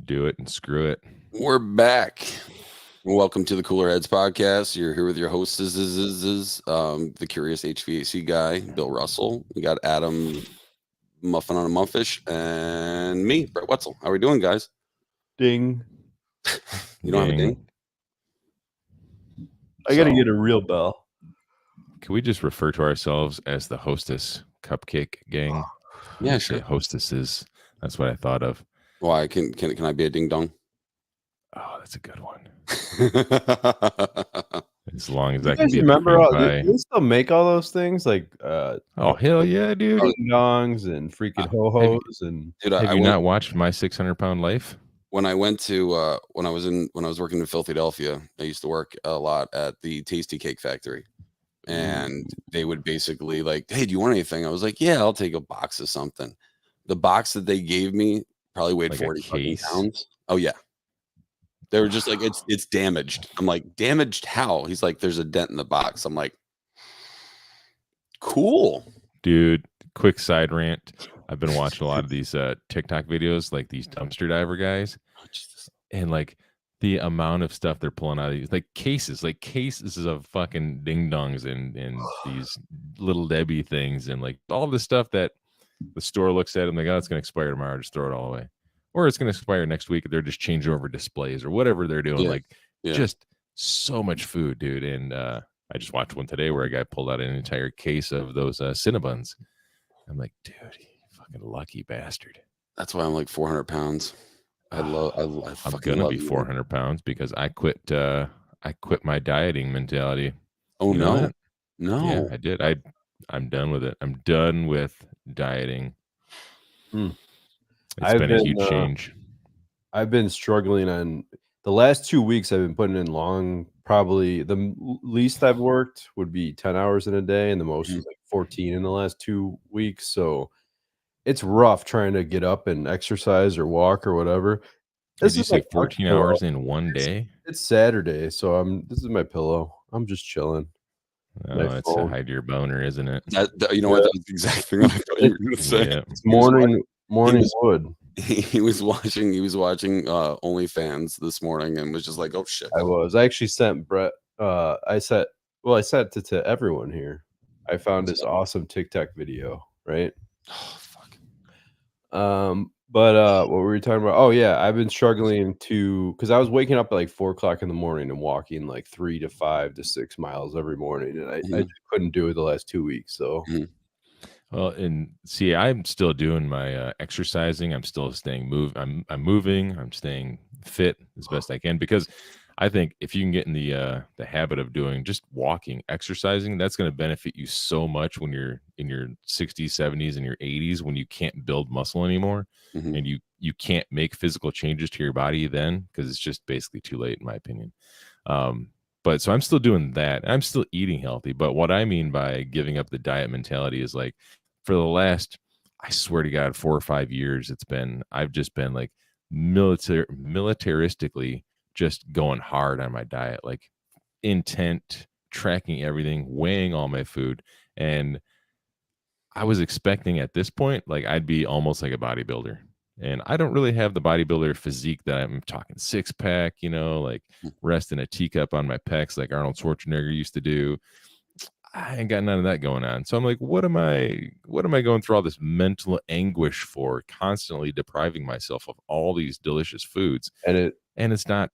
Do it and screw it. We're back. Welcome to the Cooler Heads podcast. You're here with your host, the curious HVAC guy, Bill Russell. We got Adam Muffin on a Muffish and me, Brett Wetzel. How are we doing, guys? Ding. You don't have a ding? I got to get a real bell. Can we just refer to ourselves as the Hostess Cupcake Gang? Yeah, sure. Hostesses. That's what I thought of. Why? Can I be a ding dong? Oh, that's a good one. As long as You I can guys be remember by... they still make all those things like oh hell yeah, dude! ding dongs and freaking ho hos and. Dude, have you not watched My 600-Pound Life? When I went to when I was working in Philadelphia, I used to work a lot at the Tasty Cake Factory, and they would basically like, "Hey, do you want anything?" I was like, "Yeah, I'll take a box of something." The box that they gave me probably weighed Like 40 pounds. Oh yeah. They were just like, it's damaged. I'm like, damaged how? He's like, there's a dent in the box. I'm like, cool. Dude, quick side rant. I've been watching a lot of these TikTok videos, like these dumpster diver guys. And like the amount of stuff they're pulling out of these, like cases of fucking ding dongs and these little Debbie things and like all this stuff that the store looks at and they go, oh, it's gonna expire tomorrow, just throw it all away. Or it's gonna expire next week. They're just changing over displays or whatever they're doing. Just so much food, dude. And I just watched one today where a guy pulled out an entire case of those Cinnabons. I'm like, dude, you fucking lucky bastard. That's why I'm like 400 pounds. I'm gonna be 400 pounds because I quit my dieting mentality. Oh, you know no. Yeah, I did. I'm done with it. I'm done with dieting. It's been a huge change. I've been struggling on the last 2 weeks. I've been putting in long, probably the least I've worked would be 10 hours in a day, and the most is like 14 in the last 2 weeks. So it's rough trying to get up and exercise or walk or whatever. Did you say 14 hours in one day? It's Saturday, so this is my pillow. I'm just chilling. Oh, it's to hide your boner, isn't it? You know what? That's exactly what I thought you were going to say. Yeah. It's morning wood. He was watching OnlyFans this morning and was just like, oh shit. I actually sent Brett. I sent it to everyone here. I found this awesome TikTok video, right? Oh fuck. But what were we talking about? Oh yeah, I've been struggling because I was waking up at like 4 o'clock in the morning and walking like 3 to 5 to 6 miles every morning, and I just couldn't do it the last 2 weeks. So. Well, and see, I'm still doing my exercising. I'm still staying I'm moving. I'm staying fit as best I can because I think if you can get in the habit of doing just walking, exercising, that's going to benefit you so much when you're in your 60s, 70s, and your 80s when you can't build muscle anymore and you can't make physical changes to your body then because it's just basically too late, in my opinion. But so I'm still doing that. I'm still eating healthy. But what I mean by giving up the diet mentality is like for the last, I swear to God, 4 or 5 years, I've just been like militaristically just going hard on my diet, like intent, tracking everything, weighing all my food. And I was expecting at this point, like I'd be almost like a bodybuilder. And I don't really have the bodybuilder physique that I'm talking 6-pack, like resting a teacup on my pecs like Arnold Schwarzenegger used to do. I ain't got none of that going on. So I'm like, what am I going through all this mental anguish for, constantly depriving myself of all these delicious foods? And it's not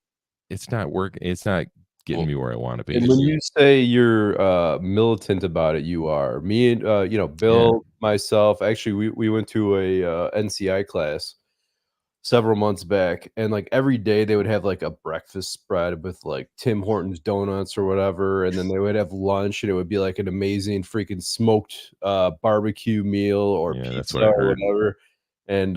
working. It's not getting me where I want to be. And when you say you're militant about it, you are. Me and Bill, myself, actually we went to a NCI class several months back, and like every day they would have like a breakfast spread with like Tim Hortons donuts or whatever, and then they would have lunch and it would be like an amazing freaking smoked barbecue meal or pizza or whatever. And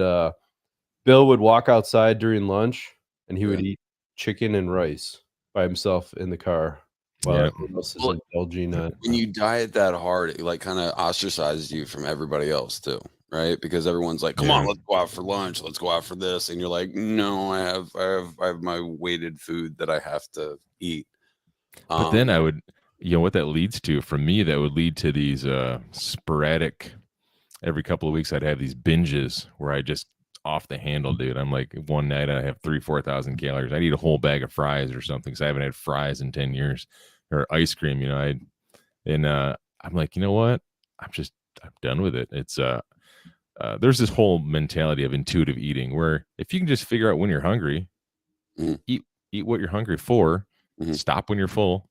Bill would walk outside during lunch and he would eat chicken and rice by himself in the car while everyone else is indulging. When you diet that hard, it like kind of ostracizes you from everybody else too, right? Because everyone's like, come on, let's go out for lunch, let's go out for this, and you're like, no, I have my weighted food that I have to eat. But then I would, what that leads to for me, that would lead to these sporadic, every couple of weeks I'd have these binges where off the handle, dude. I'm like, one night I have 3,000-4,000 calories. I need a whole bag of fries or something because I haven't had fries in 10 years or ice cream, you know. I'm like, you know what? I'm done with it. It's there's this whole mentality of intuitive eating where if you can just figure out when you're hungry, Mhm. eat what you're hungry for, Mhm. stop when you're full,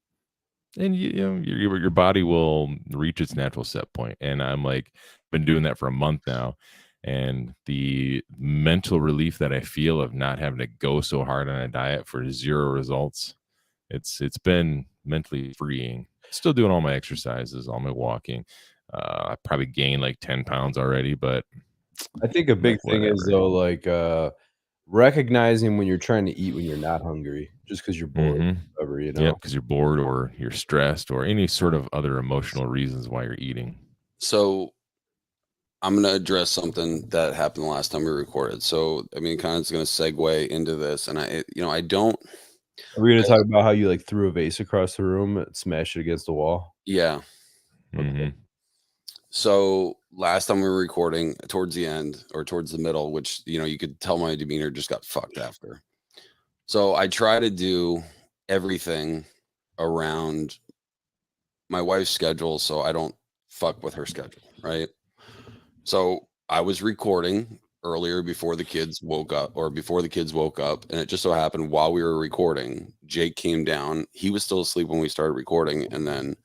and you know your body will reach its natural set point. And I'm like, been doing that for a month now, and the mental relief that I feel of not having to go so hard on a diet for zero results, it's been mentally freeing. Still doing all my exercises, all my walking. I probably gained like 10 pounds already, but I think a I'm like, big thing is whatever. though, like recognizing when you're trying to eat when you're not hungry, just because you're bored, Hmm. whatever, you Yep, know. because you're bored or you're stressed or any sort of other emotional reasons why you're eating. So I'm going to address something that happened the last time we recorded. So, I mean, kind of is going to segue into this. And I don't, Are we gonna talk about how you like threw a vase across the room and smashed it against the wall? yeah. Okay. Hmm. So last time we were recording towards the end or towards the middle, which, you could tell my demeanor just got fucked after. So I try to do everything around my wife's schedule so I don't fuck with her schedule, right? So I was recording earlier before the kids woke up and it just so happened while we were recording, Jake came down. He was still asleep when we started recording and then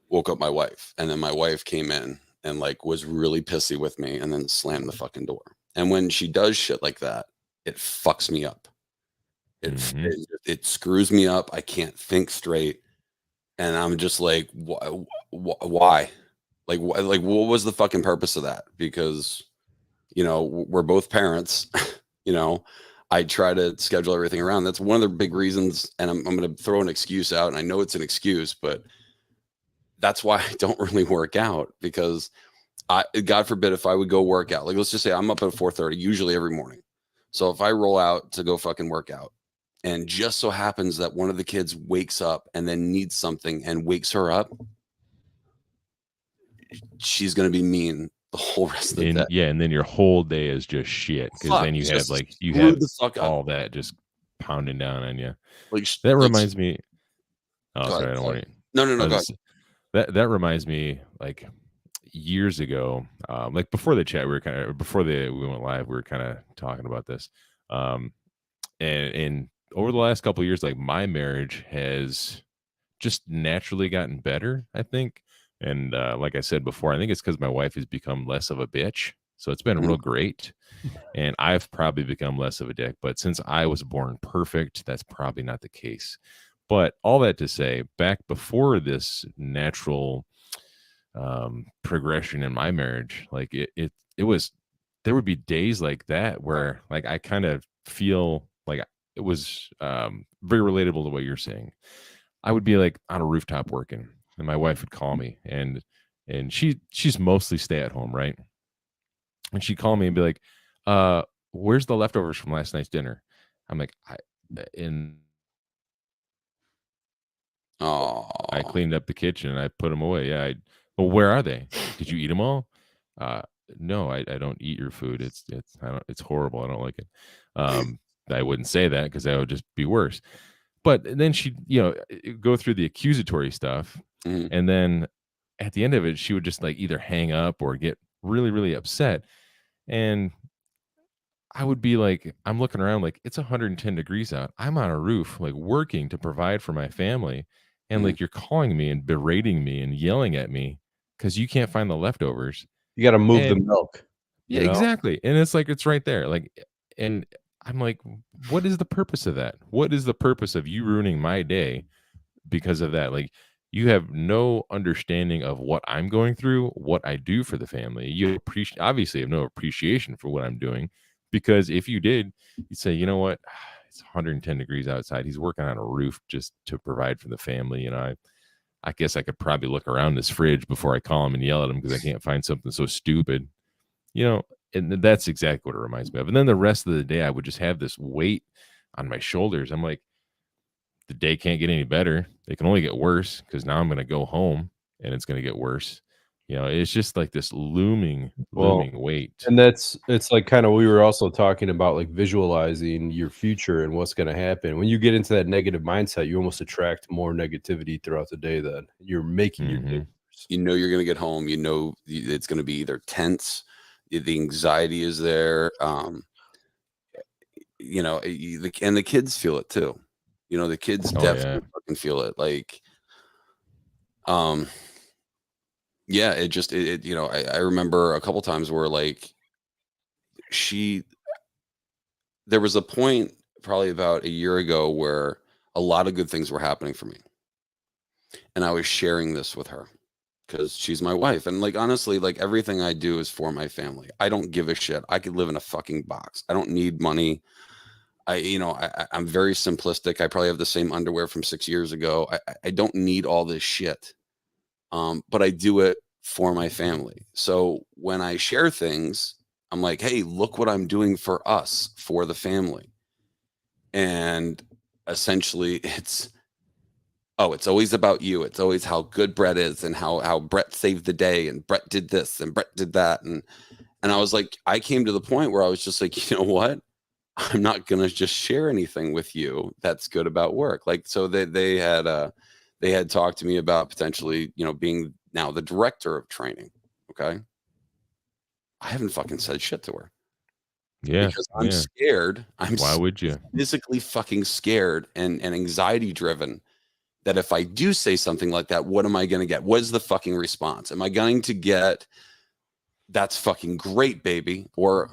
woke up my wife. And then my wife came in and like was really pissy with me and then slammed the fucking door. And when she does shit like that, it fucks me up. Hmm. It screws me up. I can't think straight. And I'm just like, why? Like, what was the fucking purpose of that? Because, we're both parents, you know, I try to schedule everything around. That's one of the big reasons. And I'm going to throw an excuse out. And I know it's an excuse, but that's why I don't really work out because God forbid if I would go work out, like, let's just say I'm up at 4:30, usually every morning. So if I roll out to go fucking work out and just so happens that one of the kids wakes up and then needs something and wakes her up, she's going to be mean the whole rest of the day. And yeah, and then your whole day is just shit because Fuck, then you have just like you screw have the fuck up. all that just pounding down on you. Like, That reminds me. Oh, go ahead, sorry, I don't go want ahead. to. No, no, I no, go ahead. was just, that reminds me like years ago, like before the chat, we went live, we were kind of talking about this, and over the last couple of years, like my marriage has just naturally gotten better, I think. And like I said before, I think it's because my wife has become less of a bitch. So it's been Mhm. real great. And I've probably become less of a dick. But since I was born perfect, that's probably not the case. But all that to say, back before this natural progression in my marriage, like it was, there would be days like that where like I kind of feel like it was very relatable to what you're saying. I would be like on a rooftop working, and my wife would call me, and she's mostly stay at home, right? And she'd call me and be like, "Where's the leftovers from last night's dinner?" I'm like, "In." I Oh, cleaned up the kitchen and I put them away. Yeah. Well, where are they? Did you eat them all? Uh, no, I don't eat your food. It's horrible. I don't like it. Um, I wouldn't say that because that would just be worse. But then she, go through the accusatory stuff, mhm. and then at the end of it, she would just like either hang up or get really, really upset. And I would be like, I'm looking around like it's 110 degrees out. I'm on a roof, like working to provide for my family. And Mhm. like you're calling me and berating me and yelling at me because you can't find the leftovers. You gotta move the And milk, yeah, you know? exactly. And it's like it's right there. Like, and I'm like, what is the purpose of that? What is the purpose of you ruining my day because of that? Like, you have no understanding of what I'm going through, what I do for the family. You obviously have no appreciation for what I'm doing, because if you did, you'd say, you know what? It's 110 degrees outside. He's working on a roof just to provide for the family. I guess I could probably look around this fridge before I call him and yell at him because I can't find something so stupid, you know. And that's exactly what it reminds me of. And then the rest of the day, I would just have this weight on my shoulders. I'm like, the day can't get any better. It can only get worse because now I'm going to go home and it's going to get worse. You know, it's just like this looming Well, weight. and it's like kind of we were also talking about like visualizing your future and what's going to happen. When you get into that negative mindset, you almost attract more negativity throughout the day. Then you're making your day worse. You know you're going to get home. You know it's going to be either tense, the anxiety is there. You know, and the kids feel it too. You know, the kids definitely fucking feel it. Like, yeah, it just you know, I remember a couple times where like there was a point probably about a year ago where a lot of good things were happening for me, and I was sharing this with her because she's my wife, and like honestly, like everything I do is for my family. I don't give a shit. I could live in a fucking box. I don't need money. I'm very simplistic. I probably have the same underwear from 6 years ago. I don't need all this shit. But I do it for my family. So when I share things, I'm like, hey, look what I'm doing for us, for the family. And essentially it's always about you. It's always how good Brett is and how Brett saved the day and Brett did this and Brett did that. And I was like, I came to the point where I was just like, you know what? I'm not going to just share anything with you that's good about work. Like, so they had talked to me about potentially, you know, being now the director of training. Okay. I haven't fucking said shit to her. Yeah. Because I'm scared. Why would you? Physically fucking scared and anxiety driven that if I do say something like that, what am I going to get? What is the fucking response? Am I going to get, that's fucking great, baby? Or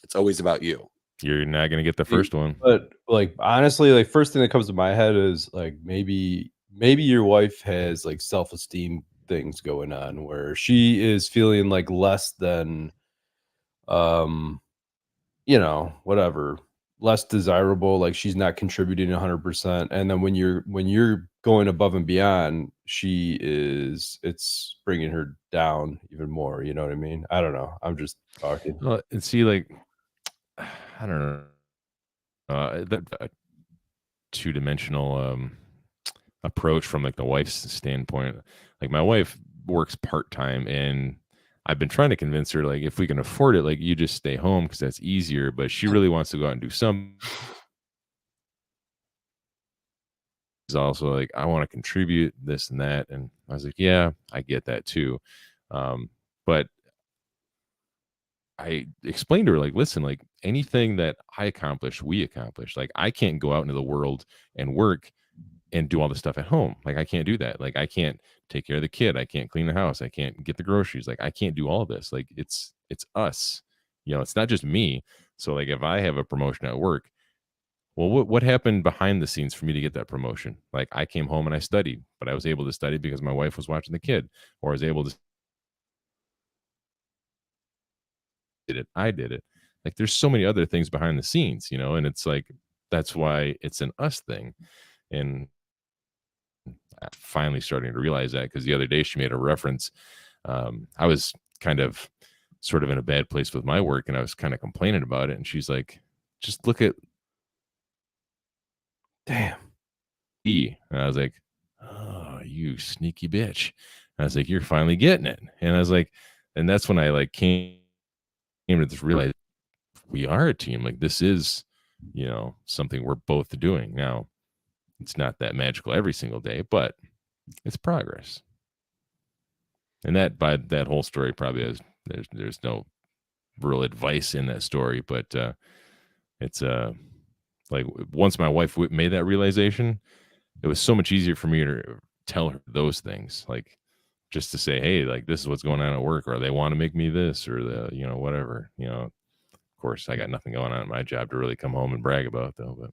it's always about you? You're not going to get the first one. But like, honestly, like first thing that comes to my head is like, maybe your wife has like self-esteem things going on where she is feeling like less than, you know, whatever, less desirable. Like she's not contributing 100%. And then when you're going above and beyond, it's bringing her down even more. You know what I mean? I don't know. I'm just talking. And see, like, I don't know. That two-dimensional approach from like the wife's standpoint. Like my wife works part-time, and I've been trying to convince her, like, if we can afford it, like you just stay home because that's easier. But she really wants to go out and do something. Is also like, I want to contribute this and that. And I was like, yeah, I get that too. But I explained to her, like, listen, like anything that I accomplish, we accomplish. Like I can't go out into the world and work and do all the stuff at home. Like I can't do that. Like I can't take care of the kid. I can't clean the house. I can't get the groceries. Like I can't do all this. Like it's us. You know, it's not just me. So like if I have a promotion at work, well, what happened behind the scenes for me to get that promotion? Like I came home and I studied, but I was able to study because my wife was watching the kid, or I was able to I did it. Like there's so many other things behind the scenes, you know, and it's like that's why it's an us thing. And I'm finally starting to realize that because the other day she made a reference. I was kind of sort of in a bad place with my work, and I was kind of complaining about it. And she's like, just look at damn E. And I was like, oh, you sneaky bitch. And I was like, you're finally getting it. And I was like, and that's when I like came to this realize we are a team. Like this is, you know, something we're both doing. Now it's not that magical every single day, but it's progress. And that by that whole story probably has there's no real advice in that story, but it's like once my wife made that realization, it was so much easier for me to tell her those things, like just to say, hey, like this is what's going on at work, or they want to make me this, or the, you know, whatever, you know. Of course, I got nothing going on at my job to really come home and brag about though. But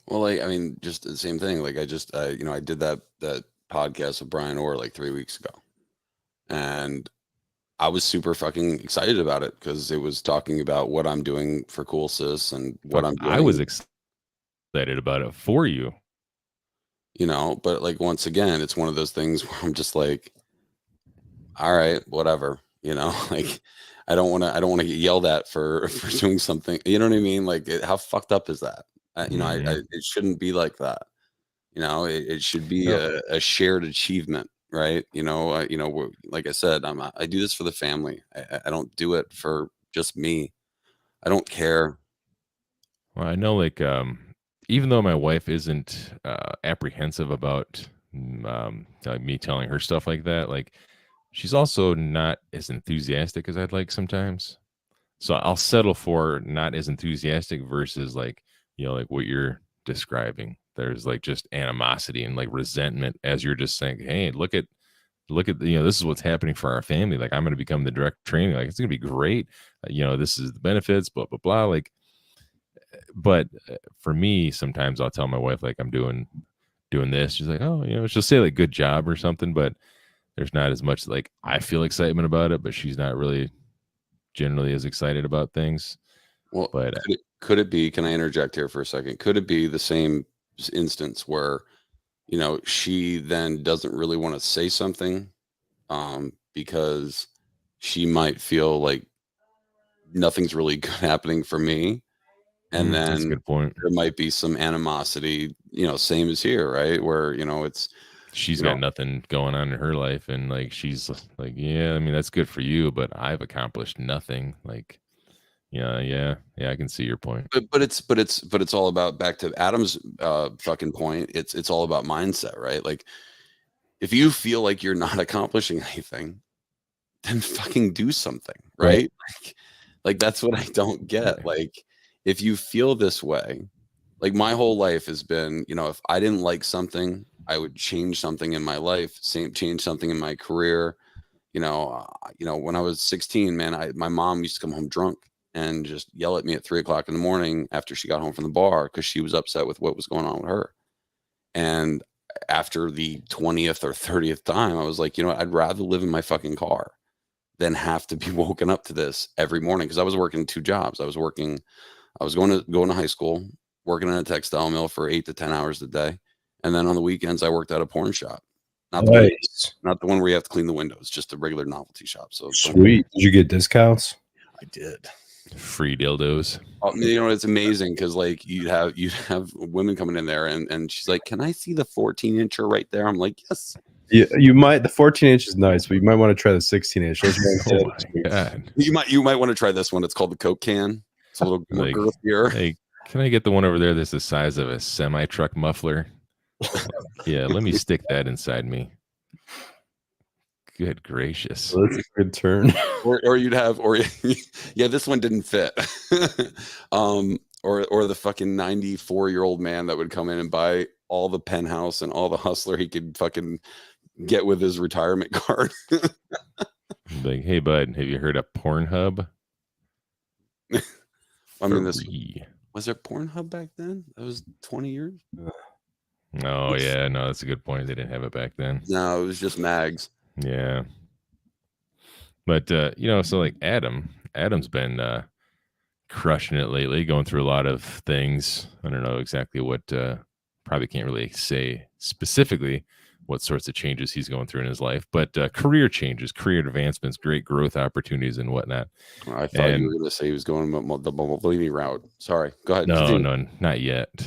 well, like I mean, just the same thing. Like I did that podcast with Brian Orr like 3 weeks ago, and I was super fucking excited about it because it was talking about what I'm doing for Cool Sis and what I'm doing. I was excited about it for you. You know, but like once again, it's one of those things where I'm just like, all right, whatever, you know, like I don't want to get yelled at for doing something. You know what I mean? Like how fucked up is that? You know, it shouldn't be like that. You know, it should be a shared achievement. right? Like I said, I do this for the family. I don't do it for just me. I don't care. Well, I know, like, even though my wife isn't apprehensive about like me telling her stuff like that, like, she's also not as enthusiastic as I'd like sometimes. So I'll settle for not as enthusiastic versus like, like what you're describing. There's like just animosity and like resentment as you're just saying, hey, look at this is what's happening for our family. Like, I'm going to become the direct training. Like, it's going to be great. This is the benefits, blah, blah, blah. Like, but for me, sometimes I'll tell my wife, like, I'm doing this. She's like, oh, she'll say like good job or something, but there's not as much like I feel excitement about it, but she's not really generally as excited about things. Well, But could it be, can I interject here for a second? Could it be the same instance where, she then doesn't really want to say something because she might feel like nothing's really good happening for me. And that's a then good point. there might be some animosity, same as here, right? Where, it's, She's got nothing going on in her life, and like she's like, yeah, I mean that's good for you, but I've accomplished nothing. Like, yeah, I can see your point. but it's all about, back to Adam's fucking point. It's all about mindset, right? Like, if you feel like you're not accomplishing anything, then fucking do something, right? Like that's what I don't get. Like, if you feel this way, like my whole life has been, if I didn't like something, I would change something in my life, change something in my career. When I was 16, man, my mom used to come home drunk and just yell at me at 3 o'clock in the morning after she got home from the bar because she was upset with what was going on with her. And after the 20th or 30th time, I was like, I'd rather live in my fucking car than have to be woken up to this every morning. Because I was working 2 jobs. I was going to high school, working in a textile mill for 8 to 10 hours a day. And then on the weekends, I worked at a porn shop. Not the one where you have to clean the windows, just a regular novelty shop. So sweet. Did you get discounts? I did. Free dildos. It's amazing because like you'd have women coming in there and she's like, "Can I see the 14-incher right there?" I'm like, "Yes." Yeah, you might. The 14-inch is nice, but you might want to try the 16-inch. Oh my God. You might want to try this one. It's called the Coke can. It's a little more girthier. Hey, can I get the one over there that's the size of a semi-truck muffler? Yeah, let me stick that inside me. Good gracious. Well, that's a good turn. or you'd have, yeah, this one didn't fit. Or the fucking 94-year-old man that would come in and buy all the Penthouse and all the Hustler he could fucking get with his retirement card. Like, hey bud, have you heard of Pornhub? I mean, was there Pornhub back then? That was 20 years. Oh yeah, no, that's a good point. They didn't have it back then. No, it was just mags. Yeah. But so like Adam's been crushing it lately, going through a lot of things. I don't know exactly what, probably can't really say specifically what sorts of changes he's going through in his life, but career changes, career advancements, great growth opportunities and whatnot. I thought you were going to say he was going the Bumblebee route. Sorry, go ahead. No, not yet.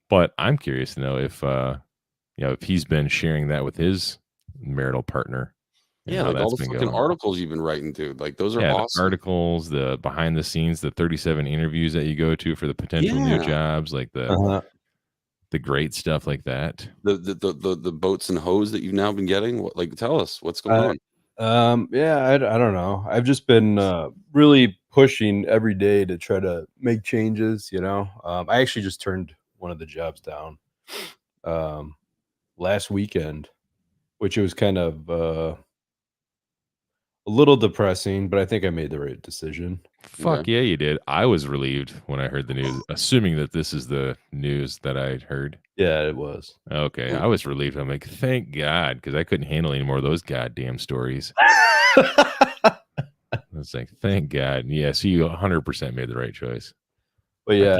But I'm curious to know if he's been sharing that with his marital partner. Yeah, like all the fucking articles you've been writing, dude. Like those are awesome. The articles, the behind the scenes, the 37 interviews that you go to for the potential new jobs, like the great stuff like that. The boats and hose that you've now been getting. Like, tell us what's going on. Yeah, I don't know. I've just been really pushing every day to try to make changes. I actually just turned one of the jobs down last weekend, which was kind of a little depressing, but I think I made the right decision. Fuck yeah, you did. I was relieved when I heard the news, assuming that this is the news that I heard. Yeah, it was. Okay, I was relieved. I'm like, thank God, because I couldn't handle any more of those goddamn stories. I was like, thank God. Yeah, so you 100% made the right choice. But yeah,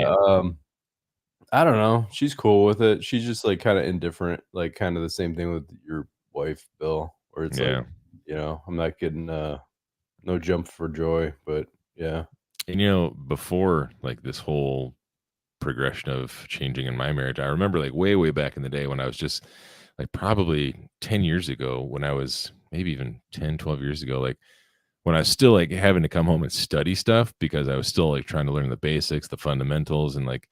I don't know. She's cool with it. She's just like kind of indifferent, like kind of the same thing with your wife, Bill, where it's like, I'm not getting no jump for joy, but yeah. And before like this whole progression of changing in my marriage, I remember like way back in the day when I was just like probably 10 years ago when I was maybe even 10, 12 years ago, like when I was still like having to come home and study stuff because I was still like trying to learn the basics, the fundamentals. And like,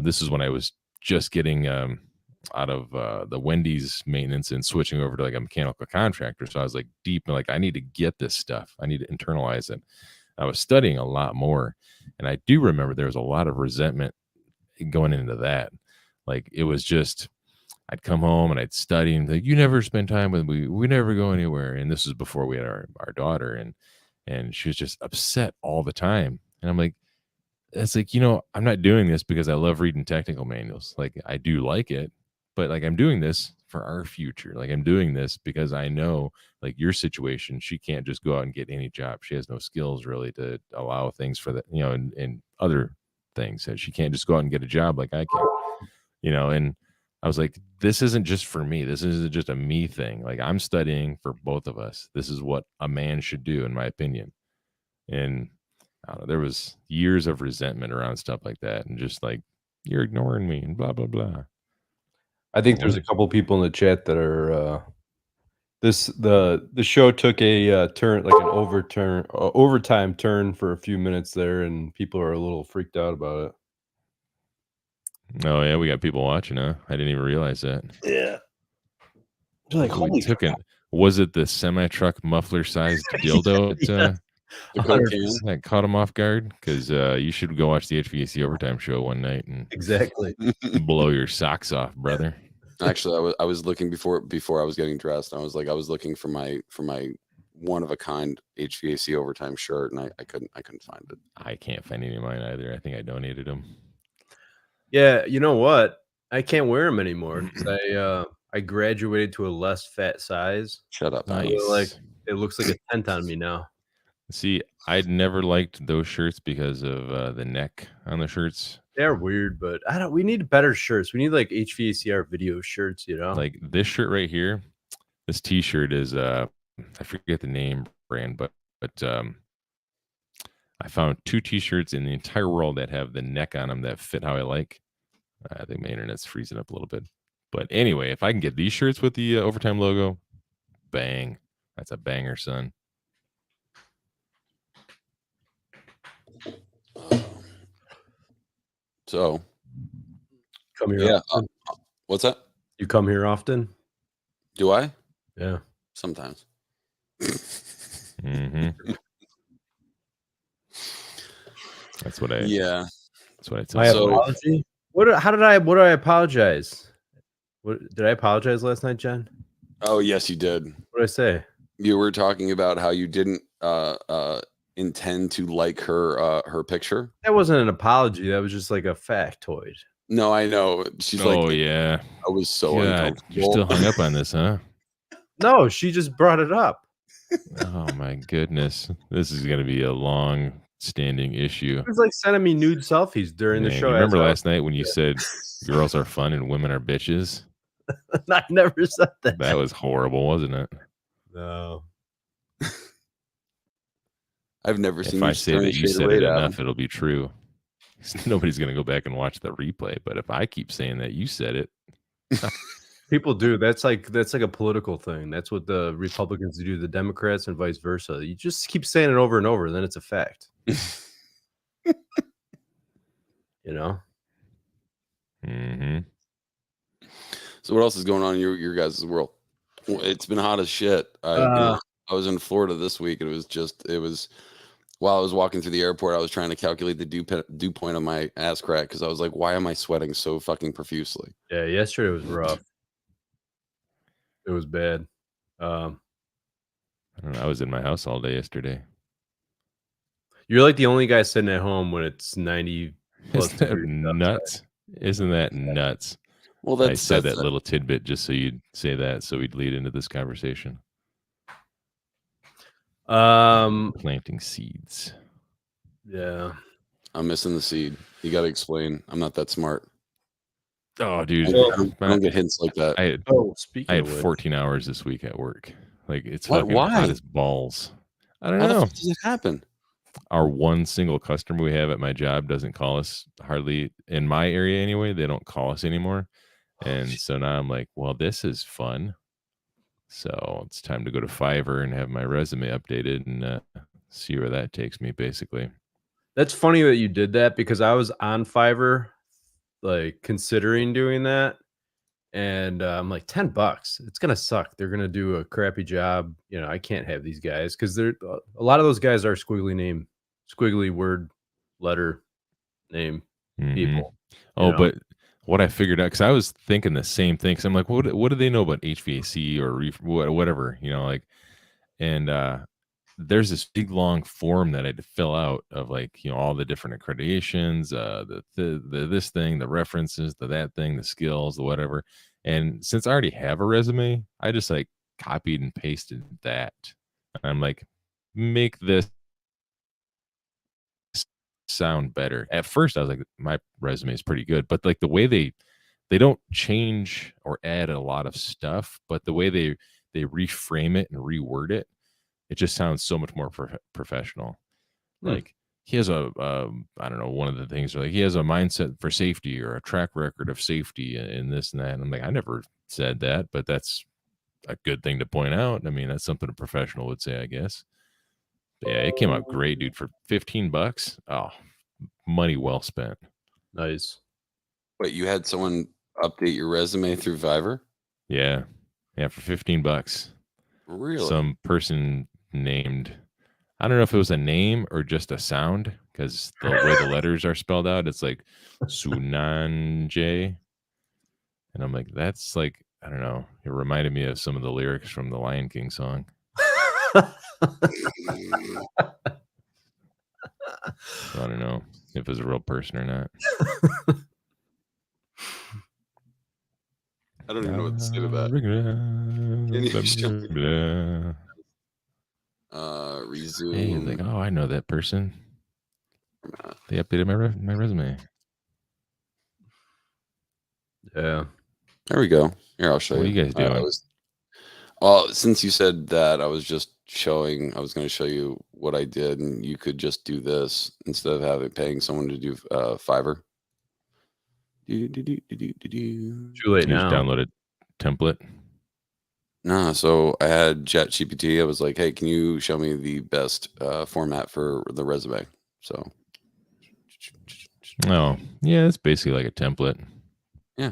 this is when I was just getting out of the Wendy's maintenance and switching over to like a mechanical contractor. So I was like deep, like I need to get this stuff. I need to internalize it. I was studying a lot more. And I do remember there was a lot of resentment going into that. Like it was just, I'd come home and I'd study and like, you never spend time with me. We never go anywhere. And this was before we had our daughter, and she was just upset all the time. And I'm like, it's like, I'm not doing this because I love reading technical manuals. Like I do like it, but like I'm doing this for our future. Like I'm doing this because I know like your situation, she can't just go out and get any job. She has no skills really to allow things for that, and other things that she can't just go out and get a job like I can, and I was like, this isn't just for me. This isn't just a me thing. Like I'm studying for both of us. This is what a man should do, in my opinion. And I don't know, there was years of resentment around stuff like that, and just like you're ignoring me and blah blah blah. I think there's a couple people in the chat that are the show took a turn, like an overtime turn for a few minutes there, and people are a little freaked out about it. Oh yeah, we got people watching, huh? I didn't even realize that. Yeah. They're like, we took it. Was it the semi-truck muffler-sized dildo that caught him off guard? Because you should go watch the HVAC overtime show one night and exactly blow your socks off, brother. Actually, I was looking before I was getting dressed. I was looking for my one of a kind HVAC overtime shirt, and I couldn't find it. I can't find any of mine either. I think I donated them. Yeah, you know what? I can't wear them anymore because I graduated to a less fat size. Shut up. Nice. Like it looks like a tent on me now. See, I'd never liked those shirts because of the neck on the shirts. They're weird, but we need better shirts. We need like HVACR video shirts, Like this shirt right here. This t-shirt is I forget the name brand, but I found 2 t-shirts in the entire world that have the neck on them that fit how I like. I think my internet's freezing up a little bit. But anyway, if I can get these shirts with the overtime logo, bang. That's a banger, son. So, come here. Yeah. What's that? You come here often? Do I? Yeah. Sometimes. Mm-hmm. That's what I. Yeah. That's what I tell. My apology. What do I apologize? What did I apologize last night, Jen? Oh yes, you did. What did I say? You were talking about how you didn't intend to like her picture. That wasn't an apology. That was just like a factoid. No, I know. She's like, oh yeah. I was so God, you're still hung up on this, huh? No, she just brought it up. Oh my goodness, this is going to be a long-standing issue. It was like sending me nude selfies during the show. You remember last night when you said girls are fun and women are bitches? I never said that. That was horrible, wasn't it? No. I've never seen. If I say that you said it enough, it'll be true. Nobody's going to go back and watch the replay. But if I keep saying that you said it, people do. That's like a political thing. That's what the Republicans do, the Democrats, and vice versa. You just keep saying it over and over, and then it's a fact. Mm-hmm. So what else is going on in your guys' world? Well, it's been hot as shit. I was in Florida this week, and it was while I was walking through the airport, I was trying to calculate the dew point on my ass crack because I was like, why am I sweating so fucking profusely? Yeah, yesterday was rough. It was bad. I don't know. I was in my house all day yesterday. You're like the only guy sitting at home when it's 90 plus Isn't that nuts? Isn't that nuts? Well, I said that little tidbit just so you'd say that, so we'd lead into this conversation. Planting seeds. Yeah. I'm missing the seed. You got to explain. I'm not that smart. Oh, dude. I don't get hints like that. I had 14 hours this week at work. Like, it's fucking hot as balls. I don't know. How does it happen? Our one single customer we have at my job doesn't call us hardly, in my area anyway. They don't call us anymore. And so now I'm like, well, this is fun. So it's time to go to Fiverr and have my resume updated and see where that takes me, basically. That's funny that you did that because I was on Fiverr, like considering doing that, and I'm like $10. It's gonna suck. They're gonna do a crappy job. You know, I can't have these guys because they're a lot of those guys are squiggly word letter name Mhm. people. Oh, know? but what I figured out, because I was thinking the same thing. Because I'm like, what do they know about HVAC or whatever, like, and there's this big long form that I had to fill out of like, all the different accreditations, the this thing, the references, the that thing, the skills, the whatever. And since I already have a resume, I just like copied and pasted that. And I'm like, make this sound better. At first I was like, my resume is pretty good, but like the way they don't change or add a lot of stuff, but the way they reframe it and reword it, it just sounds so much more professional. Like he has I don't know, one of the things like he has a mindset for safety or a track record of safety and this and that. And I'm like, I never said that, but that's a good thing to point out. I mean, that's something a professional would say, I guess. But yeah, it came out great, dude. For $15. Oh, money well spent. Nice. Wait, you had someone update your resume through Fiverr? Yeah. Yeah, for $15. Really? Some person named, I don't know if it was a name or just a sound, because the way the letters are spelled out, it's like Sunanje. And I'm like, that's like, I don't know. It reminded me of some of the lyrics from the Lion King song. So I don't know if it was a real person or not. I don't even know what to say to that. Resume. Hey, he's like, oh, I know that person. They updated my resume. Yeah. There we go. Here, I'll show you. What are you guys doing? Since you said that, I was going to show you what I did, and you could just do this instead of paying someone to do Fiverr. Too late You just now. download a template. No, so I had ChatGPT. I was like, hey, can you show me the best format for the resume? So. Oh, yeah, it's basically like a template. Yeah.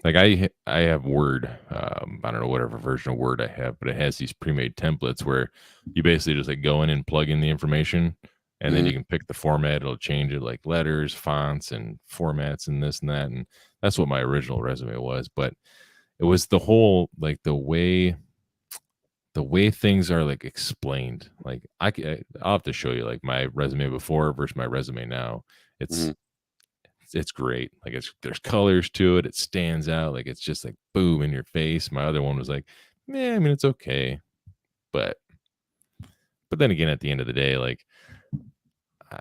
Like I have Word. I don't know whatever version of Word I have, but it has these pre-made templates where you basically just like go in and plug in the information, and then you can pick the format. It'll change it, like letters, fonts, and formats, and this and that. And that's what my original resume was. But it was the whole, like the way things are like explained. Like I'll have to show you like my resume before versus my resume now. It's great. Like there's colors to it. It stands out. Like it's just like boom in your face. My other one was like, yeah, I mean it's okay, but then again, at the end of the day, like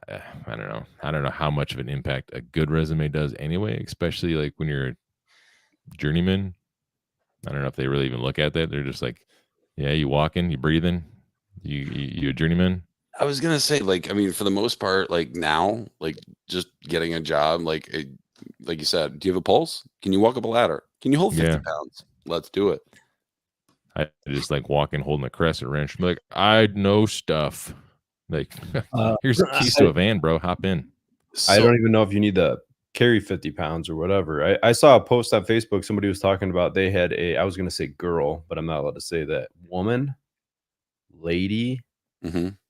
I don't know. I don't know how much of an impact a good resume does anyway, especially like when you're a journeyman. I don't know if they really even look at that. They're just like, yeah, you walking, you breathing, you a journeyman. I was gonna say, like, I mean, for the most part, like now, like just getting a job, like you said, do you have a pulse? Can you walk up a ladder? Can you hold 50 pounds? Let's do it. I just like walking, holding a crescent wrench. I'm like, I know stuff. Like, here's the keys to a van, bro. Hop in. I don't even know if you need to carry 50 pounds or whatever. I saw a post on Facebook. Somebody was talking about they had I was going to say girl, but I'm not allowed to say that, lady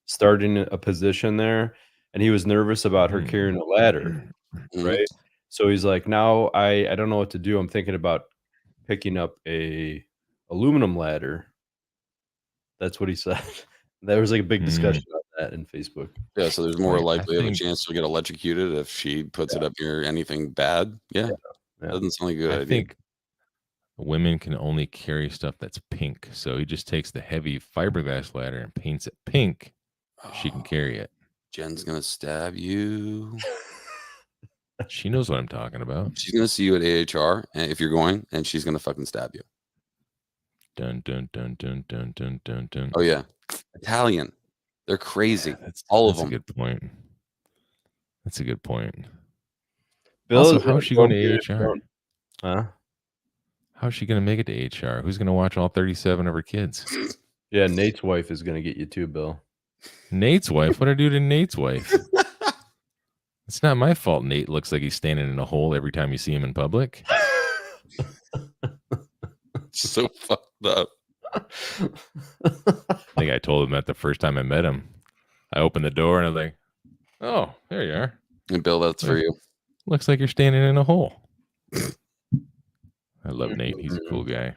starting a position there. And he was nervous about her carrying a ladder. Right. So he's like, now I don't know what to do. I'm thinking about picking up a aluminum ladder. That's what he said. There was like a big discussion about that in Facebook. Yeah, so there's more likely of a chance to get electrocuted if she puts it up near anything bad. Yeah. Doesn't sound like a good idea. I think women can only carry stuff that's pink. So he just takes the heavy fiberglass ladder and paints it pink. She can carry it. Jen's gonna stab you. She knows what I'm talking about. She's gonna see you at AHR, and if you're going, and she's gonna fucking stab you. Dun dun dun dun dun dun dun dun. Oh yeah, Italian. They're crazy. All of them. That's a good point. That's a good point. Bill, also, how is she going to AHR? Huh? How's she gonna make it to HR? Who's gonna watch all 37 of her kids? Yeah, Nate's wife is gonna get you too, Bill. Nate's wife? What'd I do to Nate's wife? It's not my fault Nate looks like he's standing in a hole every time you see him in public. So fucked up. I think I told him that the first time I met him. I opened the door and I was like, oh, there you are. And Bill, that's for you. Looks like you're standing in a hole. I love Nate. He's a cool guy.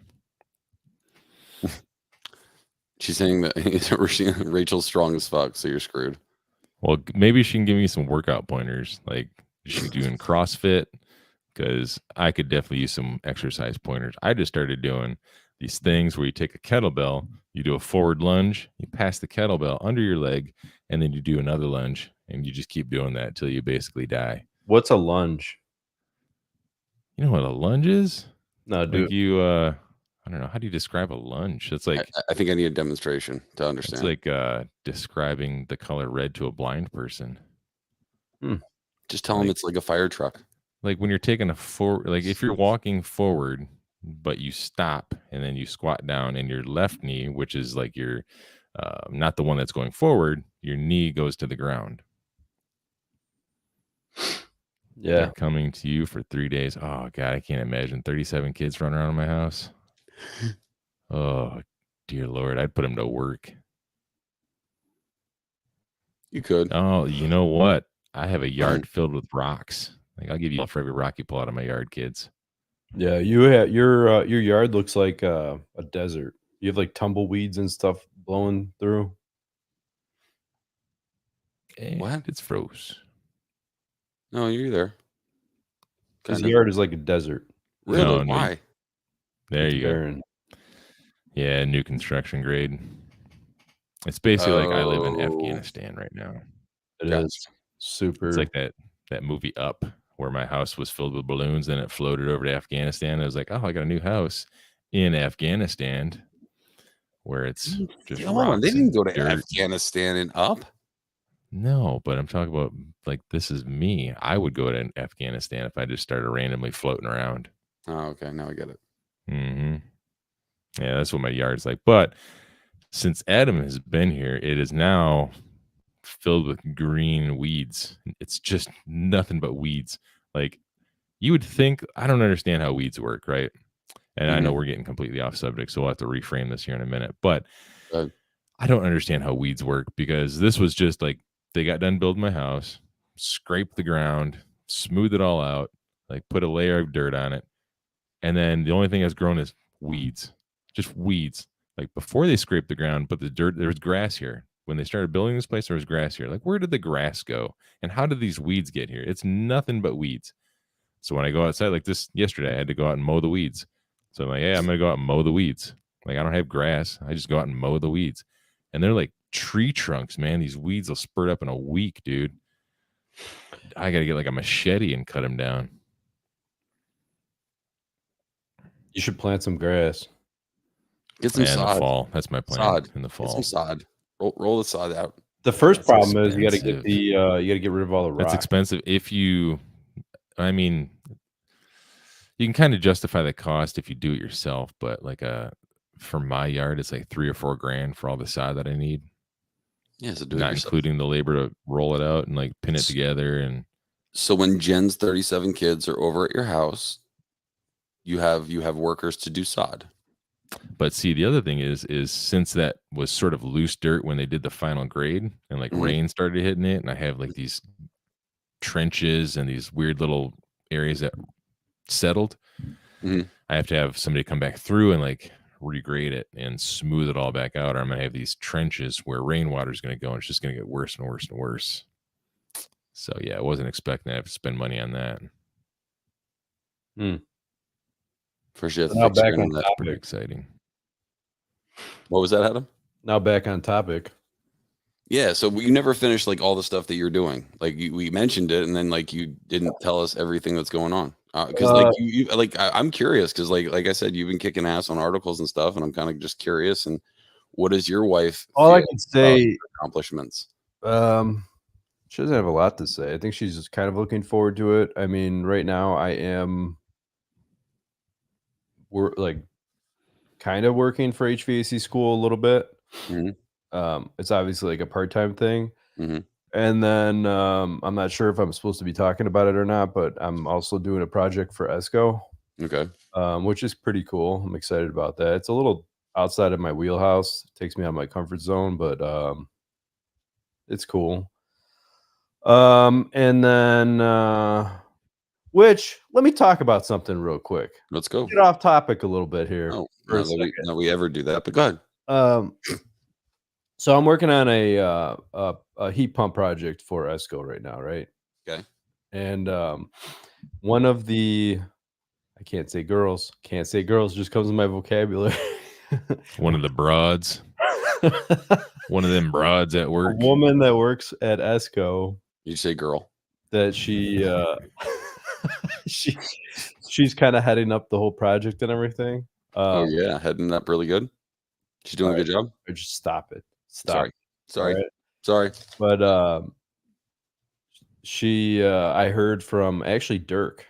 She's saying that Rachel's strong as fuck, so you're screwed. Well, maybe she can give me some workout pointers. Like, is she doing CrossFit? Because I could definitely use some exercise pointers. I just started doing these things where you take a kettlebell, you do a forward lunge, you pass the kettlebell under your leg, and then you do another lunge, and you just keep doing that until you basically die. What's a lunge? You know what a lunge is? No, Like dude. I don't know. How do you describe a lunge? It's like I think I need a demonstration to understand. it's like describing the color red to a blind person. Just tell them it's like a fire truck. Like when you're taking a forward, like if you're walking forward, but you stop and then you squat down and your left knee, which is like your not the one that's going forward, your knee goes to the ground. Yeah. They're coming to you for 3 days. Oh God, I can't imagine 37 kids running around in my house. Oh dear Lord, I'd put them to work. You could. Oh, you know what? I have a yard filled with rocks. Like I'll give you for every rock you pull out of my yard, kids. Yeah, you have your yard looks like a desert. You have like tumbleweeds and stuff blowing through. And What? It's froze. No, you're there. His Kinda. yard is like a desert. Really? No, no, Why? There It's you go. barren. Yeah, new construction grade. It's basically like I live in Oh. Afghanistan right now. It Gotcha. is super. It's like that movie Up, where my house was filled with balloons and it floated over to Afghanistan. I was like, oh, I got a new house in Afghanistan, where it's just Come on, they rocks didn't and go to dirt. Afghanistan and up. No, but I'm talking about like this is me. I would go to Afghanistan if I just started randomly floating around. Oh, okay. Now I get it. Yeah, that's what my yard's like. But since Adam has been here, it is now filled with green weeds. It's just nothing but weeds. Like you would think, I don't understand how weeds work, right? And I know we're getting completely off subject, so we'll have to reframe this here in a minute. But I don't understand how weeds work because this was just like they got done building my house, scraped the ground, smooth it all out, like put a layer of dirt on it. And then the only thing that's grown is weeds, just weeds. Like before they scraped the ground, but the dirt, there was grass here. When they started building this place, there was grass here. Like, where did the grass go? And how did these weeds get here? It's nothing but weeds. So when I go outside, like this yesterday, I had to go out and mow the weeds. So I'm like, hey, I'm going to go out and mow the weeds. Like, I don't have grass. I just go out and mow the weeds. And they're like tree trunks, man. These weeds will spurt up in a week, dude. I got to get like a machete and cut them down. You should plant some grass. Get some In the sod. fall. That's my plan. Sod. In the Get fall. some sod. Roll the sod out. The first That's problem is you got to expensive. get you got to get rid of all the rocks. That's expensive. If you, I mean, you can kind of justify the cost if you do it yourself, but like for my yard, it's like $3 or $4 for all the sod that I need, Yeah, so do it not yourself. including the labor to roll it out and like pin it together. And So when Jen's 37 kids are over at your house, you have workers to do sod. but see, the other thing is since that was sort of loose dirt when they did the final grade and like rain started hitting it, and I have like these trenches and these weird little areas that settled, I have to have somebody come back through and like regrade it and smooth it all back out, or I'm gonna have these trenches where rainwater is gonna go and it's just gonna get worse and worse and worse. So yeah, I wasn't expecting to have to spend money on that. First, you have to Now fix back your on internet. Pretty topic. exciting. What was that, Adam? Now back on topic. Yeah, so you never finished like all the stuff that you're doing. Like we mentioned it, and then like you didn't tell us everything that's going on. Because like you like I'm curious because like I said, you've been kicking ass on articles and stuff, and I'm kind of just curious. And what does your wife? All I feel can about say, your accomplishments. she doesn't have a lot to say. I think she's just kind of looking forward to it. I mean, right now I am we're like kind of working for HVAC school a little bit. Mhm. It's obviously like a part-time thing. Mhm. And then I'm not sure if I'm supposed to be talking about it or not, but I'm also doing a project for ESCO, Okay. which is pretty cool. I'm excited about that. It's a little outside of my wheelhouse. It takes me out of my comfort zone, but it's cool. And then which let me talk about something real quick. Let's go. Get off topic a little bit here Oh, for a not that we second. not we ever do that, but go ahead. So I'm working on a heat pump project for ESCO right now, right? Okay. And one of the I can't say girls just comes in my vocabulary. One of the broads, one of them broads at A work. woman that works at ESCO You say girl. that she she's kind of heading up the whole project and everything. Oh yeah, heading up really good. She's doing a good job. Or just stop it. Stop. Sorry. Sorry. Alright? Sorry. But she I heard from actually Dirk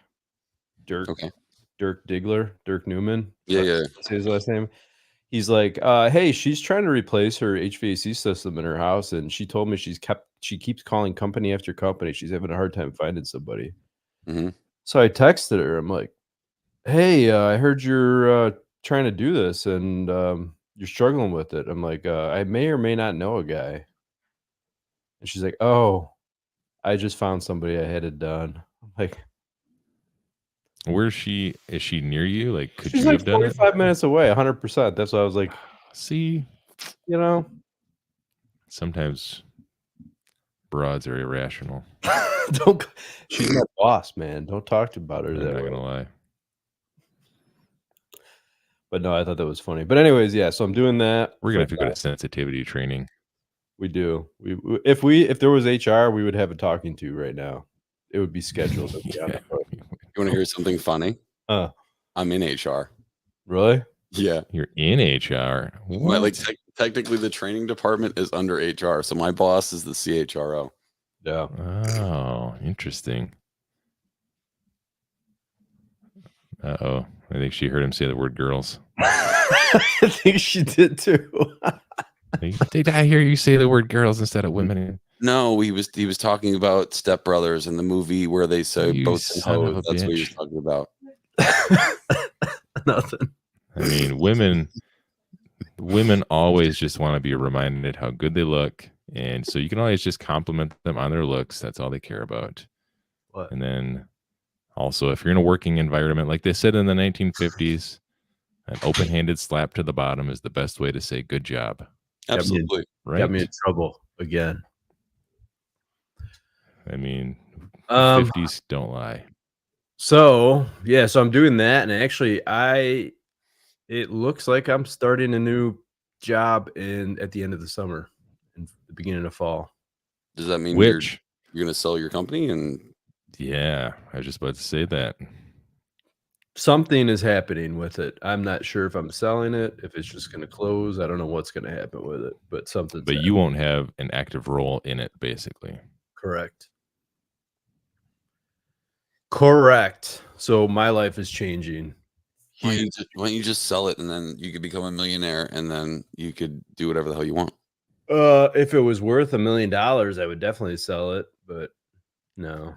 Okay. Dirk Newman. Yeah, yeah. Say his last name. He's like, hey, she's trying to replace her HVAC system in her house, and she told me she keeps calling company after company. She's having a hard time finding somebody. Mhm. So I texted her. I'm like, hey, I heard you're trying to do this and you're struggling with it. I'm like, I may or may not know a guy. And she's like, oh, I just found somebody. I had it done. I'm like, Where is she? Is she near you? Like, could she's you like have done it? 45 minutes away, 100%. That's why I was like, See, you know, sometimes broads are irrational. don't. She's my boss, man. Don't talk about her I'm that not way. gonna lie. But no, I thought that was funny. But anyways, yeah. So I'm doing that. We're gonna have to go to sensitivity training. We do. If there was HR, we would have a talking to right now. It would be scheduled. It'd be on the phone. You want to hear something funny? I'm in HR. Really? Yeah. You're in HR. My What? technically the training department is under HR, so my boss is the CHRO. Yeah. Oh, interesting. Uh-oh. I think she heard him say the word girls. I think she did too. Did I hear you say the word girls instead of women? No, he was talking about Step Brothers and the movie where they say You boats and son of hoes. a That's what he was bitch. talking about. Nothing. I mean, women always just want to be reminded how good they look. And so you can always just compliment them on their looks. That's all they care about. What? And then also, if you're in a working environment, like they said in the 1950s, an open-handed slap to the bottom is the best way to say good job. Absolutely. Right? Got me in trouble again. I mean, 50s don't lie. So yeah, so I'm doing that, and actually, it looks like I'm starting a new job at the end of the summer, in the beginning of fall. Does that mean Which, you're going to sell your company? And yeah, I was just about to say that. Something is happening with it. I'm not sure if I'm selling it, if it's just going to close. I don't know what's going to happen with it, but something. But you won't have an active role in it, basically. Correct. Correct. So my life is changing. why don't you just sell it and then you could become a millionaire and then you could do whatever the hell you want? If it was worth $1 million, I would definitely sell it, but no.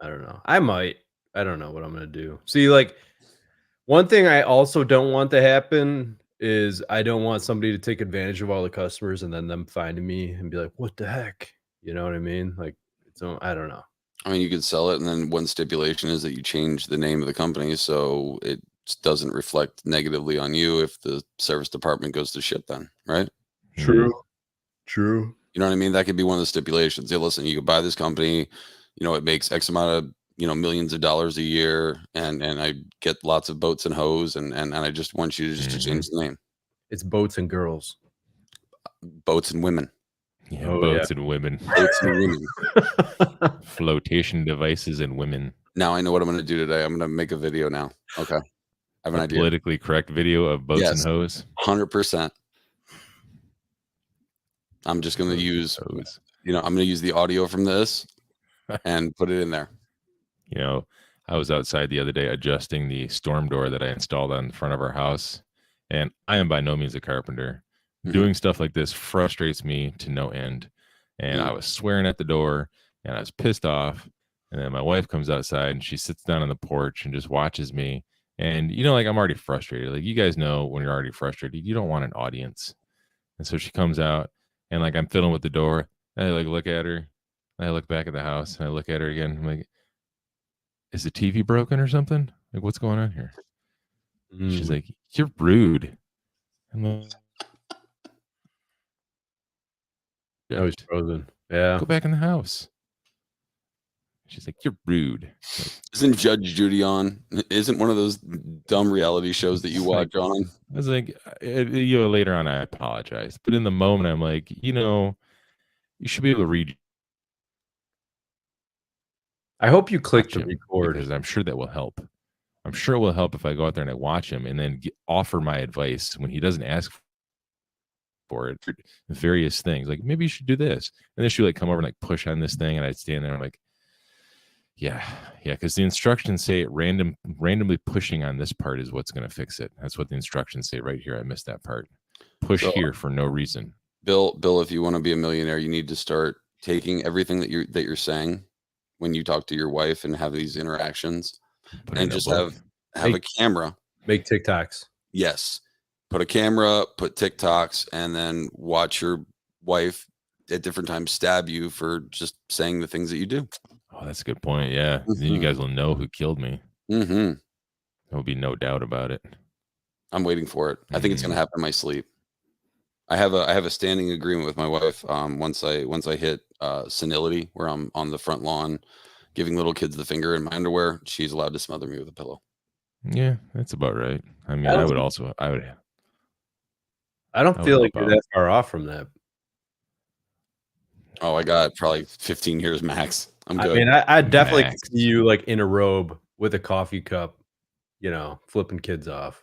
I don't know. I might. I don't know what I'm going to do. See, like, one thing I also don't want to happen is I don't want somebody to take advantage of all the customers and then them finding me and be like, what the heck? You know what I mean? Like, I don't know. I mean, you could sell it, and then one stipulation is that you change the name of the company so it doesn't reflect negatively on you if the service department goes to shit then, right? True. You know what I mean? That could be one of the stipulations. Yeah, listen, you could buy this company, it makes X amount of, millions of dollars a year, and I get lots of boats and hoes, and I just want you to just to change the name. It's boats and girls. Boats and women. Yeah, Oh, boats and women. Boats and women. Flotation devices and women. Now I know what I'm going to do today. I'm going to make a video now. Okay. I have an idea. Politically correct video of boats Yes. and hoes. 100%. I'm just going to use, I'm going to use the audio from this and put it in there. I was outside the other day adjusting the storm door that I installed on the front of our house, and I am by no means a carpenter. Mhm. Doing stuff like this frustrates me to no end. And I was swearing at the door, and I was pissed off. And then my wife comes outside, and she sits down on the porch and just watches me. And like I'm already frustrated. Like you guys know, when you're already frustrated, you don't want an audience. And so she comes out, and like I'm fiddling with the door. And I like look at her. And I look back at the house, and I look at her again. I'm like, is the TV broken or something? Like, what's going on here? She's like, you're rude. I'm like, Oh, he's frozen. Yeah. go back in the house. She's like, you're rude. Like, Isn't Judge Judy on? Isn't one of those dumb reality shows that you watch on? I was like, later on, I apologize. But in the moment, I'm like, you should be able to read. I hope you click the him, record. because I'm sure that will help. I'm sure it will help if I go out there and I watch him and then offer my advice when he doesn't ask for it. Various things like maybe you should do this, and then she would like come over and like push on this thing, and I'd stand there and I'm like, yeah, because the instructions say randomly pushing on this part is what's going to fix it. That's what the instructions say right here. I missed that part. Push here for no reason. Bill, if you want to be a millionaire, you need to start taking everything that you're saying when you talk to your wife and have these interactions, and just have a camera. Make TikToks. Yes. Put a camera, put TikToks, and then watch your wife at different times stab you for just saying the things that you do. Oh, that's a good point. Yeah. Then you guys will know who killed me. Mm-hmm. There'll be no doubt about it. I'm waiting for it. I think it's going to happen in my sleep. I have a standing agreement with my wife. Once I hit senility, where I'm on the front lawn giving little kids the finger in my underwear, she's allowed to smother me with a pillow. Yeah, that's about right. I mean, I don't feel like you're that far off from that. Oh, I got probably 15 years max. I'm good. I mean, I definitely can see you like in a robe with a coffee cup, flipping kids off.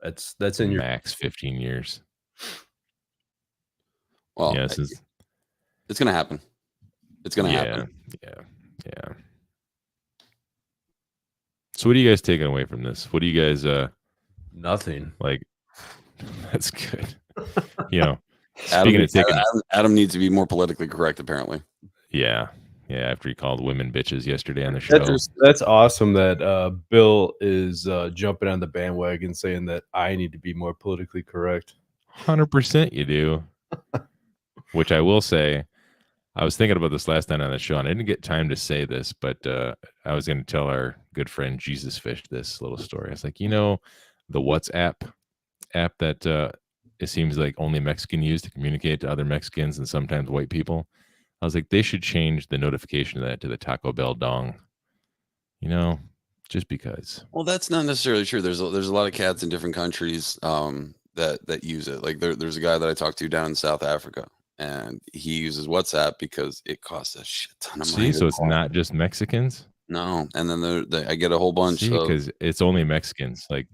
That's in your max 15 years. Well, yeah, it's gonna happen. It's gonna happen. Yeah. So what are you guys taking away from this? What do you guys nothing. Like, that's good. Adam needs to be more politically correct, apparently. Yeah, after he called women bitches yesterday on the show. That's awesome that Bill is jumping on the bandwagon saying that I need to be more politically correct. 100% you do. Which I will say, I was thinking about this last night on the show, and I didn't get time to say this, but I was going to tell our good friend Jesus Fish this little story. I was like, the WhatsApp app that it seems like only Mexican use to communicate to other Mexicans and sometimes white people. I was like, they should change the notification of that to the Taco Bell dong. Just because. Well, that's not necessarily true. There's a lot of cats in different countries that use it. Like there's a guy that I talked to down in South Africa, and he uses WhatsApp because it costs a shit ton of money. So it's not just Mexicans? No. And then I get a whole bunch. Because it's only Mexicans. Like,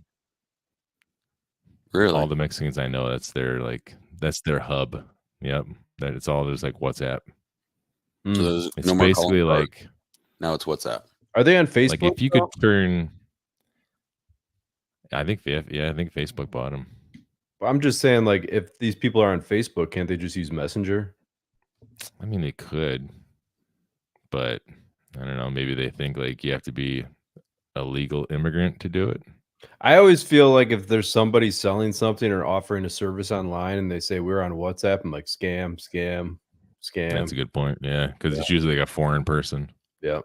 really, all the Mexicans I know, that's their hub. Yep. That it's all just like WhatsApp. So it's no basically like now it's WhatsApp. Are they on Facebook? Like if you could turn, I think Facebook bought them. I'm just saying, like, if these people are on Facebook, can't they just use Messenger? I mean, they could, but I don't know. Maybe they think like you have to be a legal immigrant to do it. I always feel like if there's somebody selling something or offering a service online and they say we're on WhatsApp, I'm like, scam. That's a good point. Yeah, because it's usually like a foreign person. Yeah.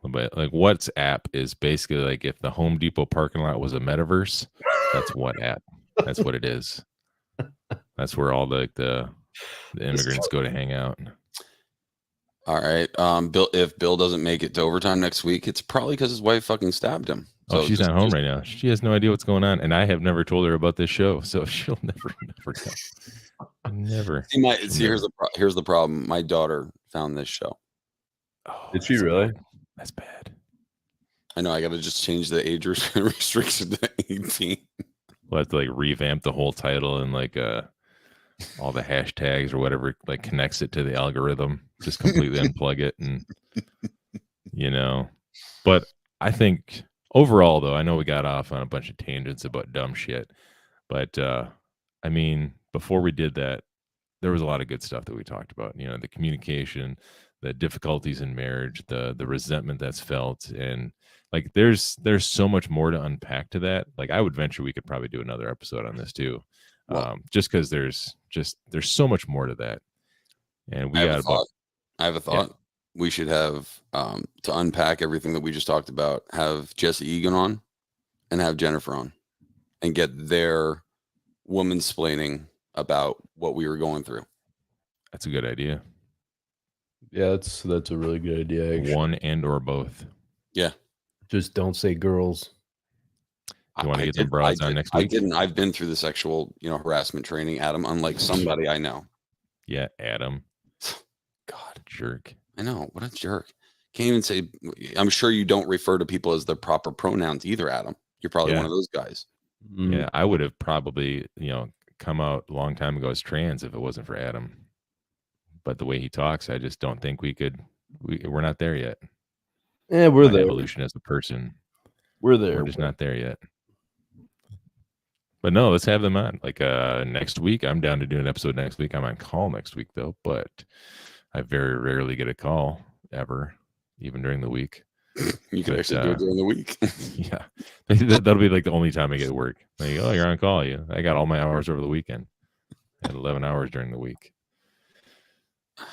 But like WhatsApp is basically like if the Home Depot parking lot was a metaverse, that's WhatsApp. That's what it is. That's where all the immigrants go to hang out. All right. Bill, if Bill doesn't make it to overtime next week, it's probably because his wife fucking stabbed him. So she's not home right now. She has no idea what's going on, and I have never told her about this show, so she'll never know. Never. Here's the problem. My daughter found this show. Oh, did she really? That's bad. I know. I got to just change the age restriction to 18. We'll have to like revamp the whole title and like all the hashtags or whatever like connects it to the algorithm. Just completely unplug it and But I think overall, though, I know we got off on a bunch of tangents about dumb shit, but I mean, before we did that, there was a lot of good stuff that we talked about. You know, the communication, the difficulties in marriage, the resentment that's felt, and like there's so much more to unpack to that. Like I would venture we could probably do another episode on this too, Well, just because there's so much more to that. And we I have got a about thought. I have a thought. We should have to unpack everything that we just talked about. Have Jesse Egan on, and have Jennifer on, and get their woman-splaining about what we were going through. that's a good idea. Yeah, that's a really good idea. Actually. One and or both. Yeah. Just don't say girls. You want to I get them did- broads I on did- next I week? didn't. I've been through the sexual, harassment training, Adam. Unlike somebody I know. Yeah, Adam, God, jerk. I know, what a jerk. Can't even say. I'm sure you don't refer to people as their proper pronouns either, Adam. You're probably Yeah. one of those guys. Yeah, I would have probably, come out a long time ago as trans if it wasn't for Adam. But the way he talks, I just don't think we could. We're not there yet. Yeah, we're My there. evolution as a person, We're there. we're just not there yet. But no, let's have them on. Like next week, I'm down to do an episode next week. I'm on call next week though, but I very rarely get a call ever, even during the week. You could But, actually do it during the week. Yeah, that'll be like the only time I get work. Like, oh, you're on call. I got all my hours over the weekend. I had 11 hours during the week.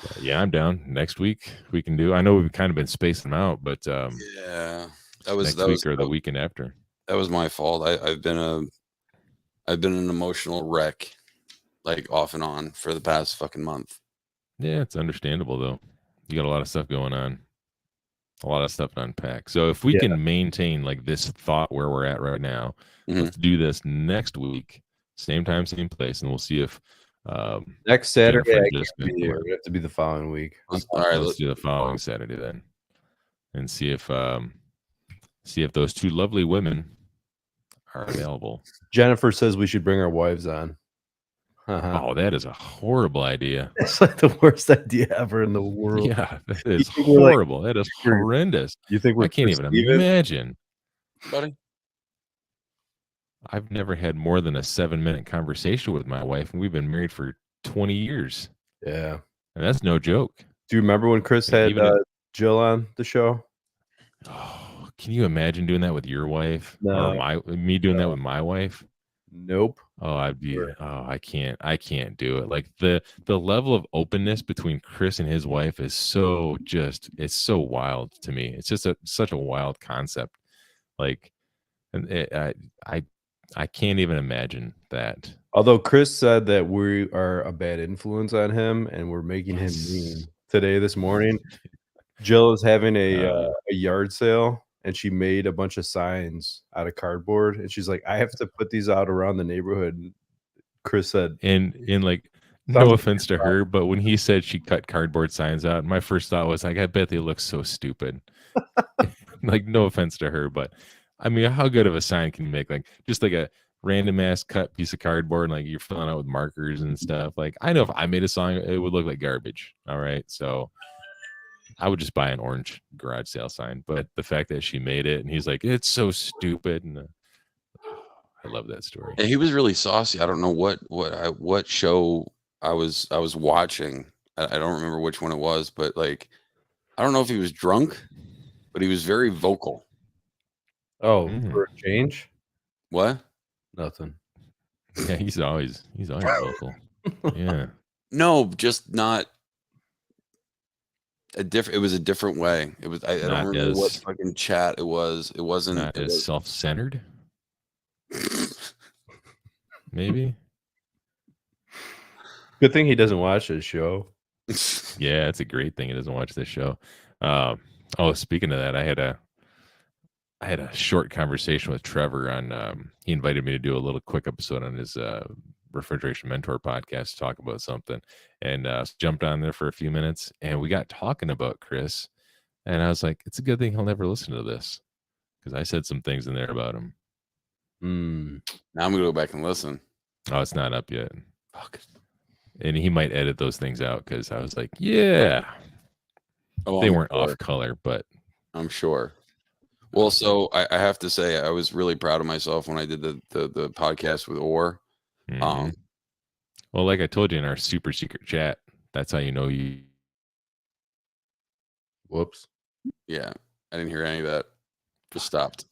But yeah, I'm down. Next week we can do. I know we've kind of been spacing them out, but Yeah, that was next week or the weekend after. That was my fault. I've been an emotional wreck, like off and on for the past fucking month. Yeah, it's understandable though. You got a lot of stuff going on, a lot of stuff to unpack. So if we Yeah. can maintain like this thought where we're at right now, Mhm. let's do this next week, same time, same place, and we'll see if Next Saturday, Jennifer I just can't be been here. work. We have to be the following week. All right, let's do the following Saturday then, and see if those two lovely women are available. Jennifer says we should bring our wives on. Oh, that is a horrible idea. It's like the worst idea ever in the world. Yeah, that is think we're like- horrible. That is you're- horrendous. You think we're I can't even perceiving? imagine. buddy. I've never had more than a 7-minute conversation with my wife, and we've been married for 20 years, Yeah. and that's no joke. Do you remember when Chris Like, had even if- Jill on the show? Oh, can you imagine doing that with your wife No. or me doing that with my wife? Nope. Oh, I'd be. Sure. Oh, I can't do it. Like the level of openness between Chris and his wife is so it's so wild to me. It's just such a wild concept. Like, and I can't even imagine that. Although Chris said that we are a bad influence on him and we're making him mean today, this morning. Jill is having a yard sale and she made a bunch of signs out of cardboard. And she's like, I have to put these out around the neighborhood. And Chris said, And like, Sounds no like offense to her, but when he said she cut cardboard signs out, my first thought was like, I bet they look so stupid. Like, no offense to her, but I mean, how good of a sign can you make? Like, just like a random ass cut piece of cardboard, and like you're filling out with markers and stuff. Like, I know if I made a sign, it would look like garbage. All right, so I would just buy an orange garage sale sign. But the fact that she made it, and he's like, it's so stupid, and I love that story. Yeah, he was really saucy. I don't know what show I was watching. I don't remember which one it was, but like, I don't know if he was drunk, but he was very vocal. oh, Mm. for a change? What? Nothing. Yeah, he's always vocal. Yeah. No, just not a different. It was a different way. It was. I don't Not remember what as- fucking chat it was. It wasn't. Not it as self-centered, maybe. Good thing he doesn't watch this show. was- Yeah, it's a great thing he doesn't watch this show. Oh, speaking of that, I had a short conversation with Trevor on. He invited me to do a little quick episode on his Refrigeration Mentor podcast to talk about something, and jumped on there for a few minutes, and we got talking about Chris, and I was like, it's a good thing he'll never listen to this because I said some things in there about him. Mm. Now I'm gonna go back and listen. Oh, it's not up yet, Fuck. and he might edit those things out because I was like, yeah, Oh, they I'm weren't sure. off color, but I'm sure. Well, so I have to say I was really proud of myself when I did the podcast with Orr. Mhm. Well, like I told you in our super secret chat, that's how you know you. Whoops. Yeah, I didn't hear any of that. Just stopped.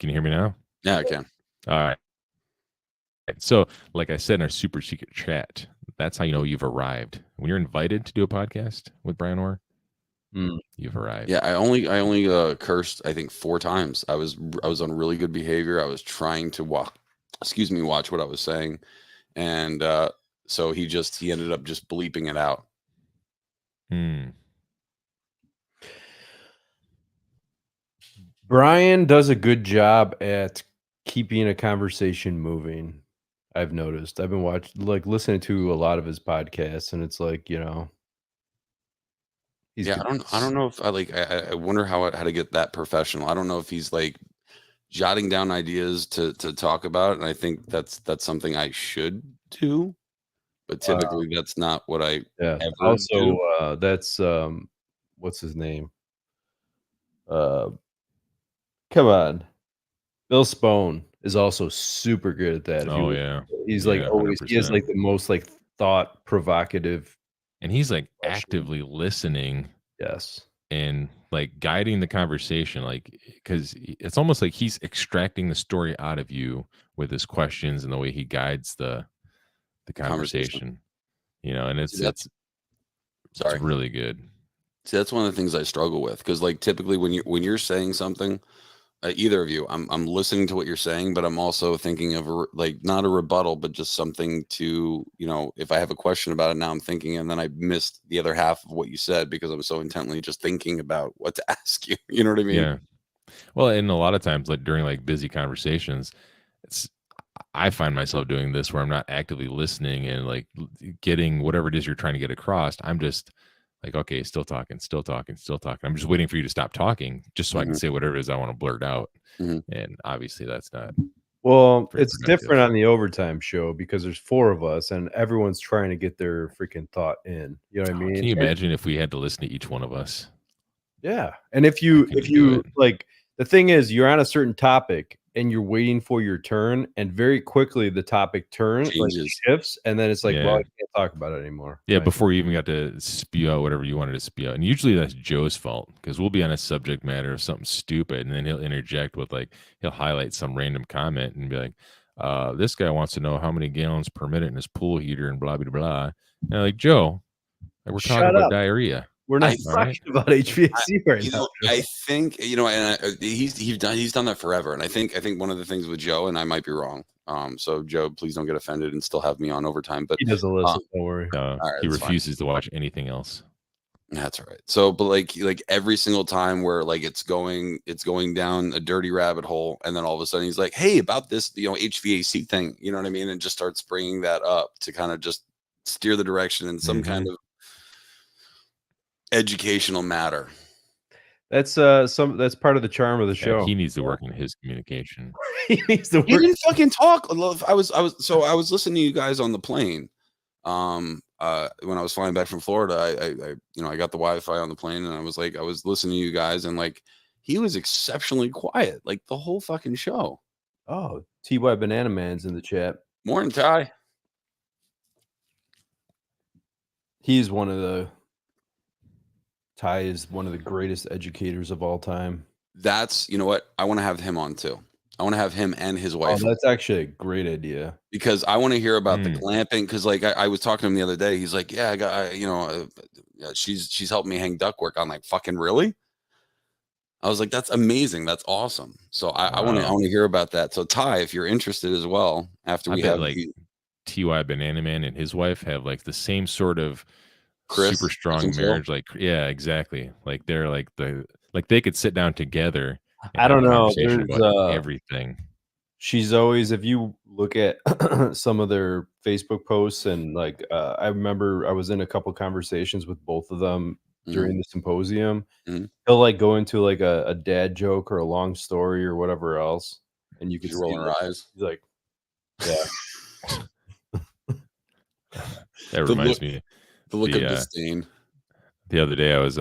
Can you hear me now? Yeah, I can. All right. So, like I said in our super secret chat, that's how you know you've arrived. When you're invited to do a podcast with Brian Orr, Mm. you've arrived. Yeah, I only cursed I think 4 times. I was on really good behavior. I was trying to watch what I was saying, and so he ended up just bleeping it out. Brian does a good job at keeping a conversation moving. I've noticed. I've been listening to a lot of his podcasts, and it's like, he's Yeah, good. I don't know if I wonder how to get that professional. I don't know if he's like jotting down ideas to talk about, and I think that's something I should do, but typically that's not what I Yeah. ever Also, do. that's what's his name? Come on. Bill Spone is also super good at that. If Oh you yeah. he's Yeah, always he has 100%. the most thought provocative. And he's like question. actively listening Yes. and like guiding the conversation, because it's almost like he's extracting the story out of you with his questions and the way he guides the conversation. And See, that's sorry. it's really good. See, that's one of the things I struggle with because, like, typically when you're saying something, either of you, I'm listening to what you're saying, but I'm also thinking of not a rebuttal, but just something to, if I have a question about it, now I'm thinking, and then I missed the other half of what you said because I was so intently just thinking about what to ask you. You know what I mean? Yeah. Well, and a lot of times, like during busy conversations, I find myself doing this where I'm not actively listening and getting whatever it is you're trying to get across. I'm just like, okay, still talking, still talking, still talking. I'm just waiting for you to stop talking just so I can say whatever it is I want to blurt out. And obviously that's not. Well, very it's productive. different on the overtime show because there's 4 of us and everyone's trying to get their freaking thought in. You know what I mean? Can you imagine if we had to listen to each one of us? Yeah. And if you do it. the thing is you're on a certain topic and you're waiting for your turn and very quickly the topic Changes. shifts and then it's like, Yeah. well, I can't talk about it anymore. Yeah, Right. before you even got to spew out whatever you wanted to spew out. And usually that's Joe's fault because we'll be on a subject matter of something stupid and then he'll interject with he'll highlight some random comment and be like, this guy wants to know how many gallons per minute in his pool heater and blah, blah, blah. And I'm like, Joe, we're talking about diarrhea. We're not talking about HVAC right now. I think, and he's done that forever. And I think one of the things with Joe, and I might be wrong. So Joe, please don't get offended and still have me on overtime. But he doesn't listen. Don't worry. He refuses to watch anything else. That's all right. So, but like every single time where it's going down a dirty rabbit hole, and then all of a sudden he's like, "Hey, about this, HVAC thing," you know what I mean, and just starts bringing that up to kind of just steer the direction in some kind of educational matter. That's that's part of the charm of the show. Yeah, he needs to work on his communication. He needs to work. He didn't fucking talk. I was listening to you guys on the plane. When I was flying back from Florida, I got the Wi-Fi on the plane, and I was listening to you guys, and he was exceptionally quiet, the whole fucking show. Oh, TY Banana Man's in the chat. Morning, Ty. Ty is one of the greatest educators of all time. That's, you know what? I want to have him on too. I want to have him and his wife. Oh, that's actually a great idea. Because I want to hear about the clamping. Because I was talking to him the other day. He's like, "Yeah, I got, she's helping me hang ductwork." I'm like, "Fucking really?" I was like, "That's amazing. That's awesome." So I want to hear about that. So Ty, if you're interested as well, after we have TY Banana Man and his wife have the same sort of super strong marriage. Yeah, exactly. They're they could sit down together. I don't know. About everything. She's always, if you look at some of their Facebook posts, and I remember I was in a couple conversations with both of them during the symposium. He'll go into a dad joke or a long story or whatever else, and you can roll her eyes. He's like, yeah. That reminds me. The look of disdain. The other day, I was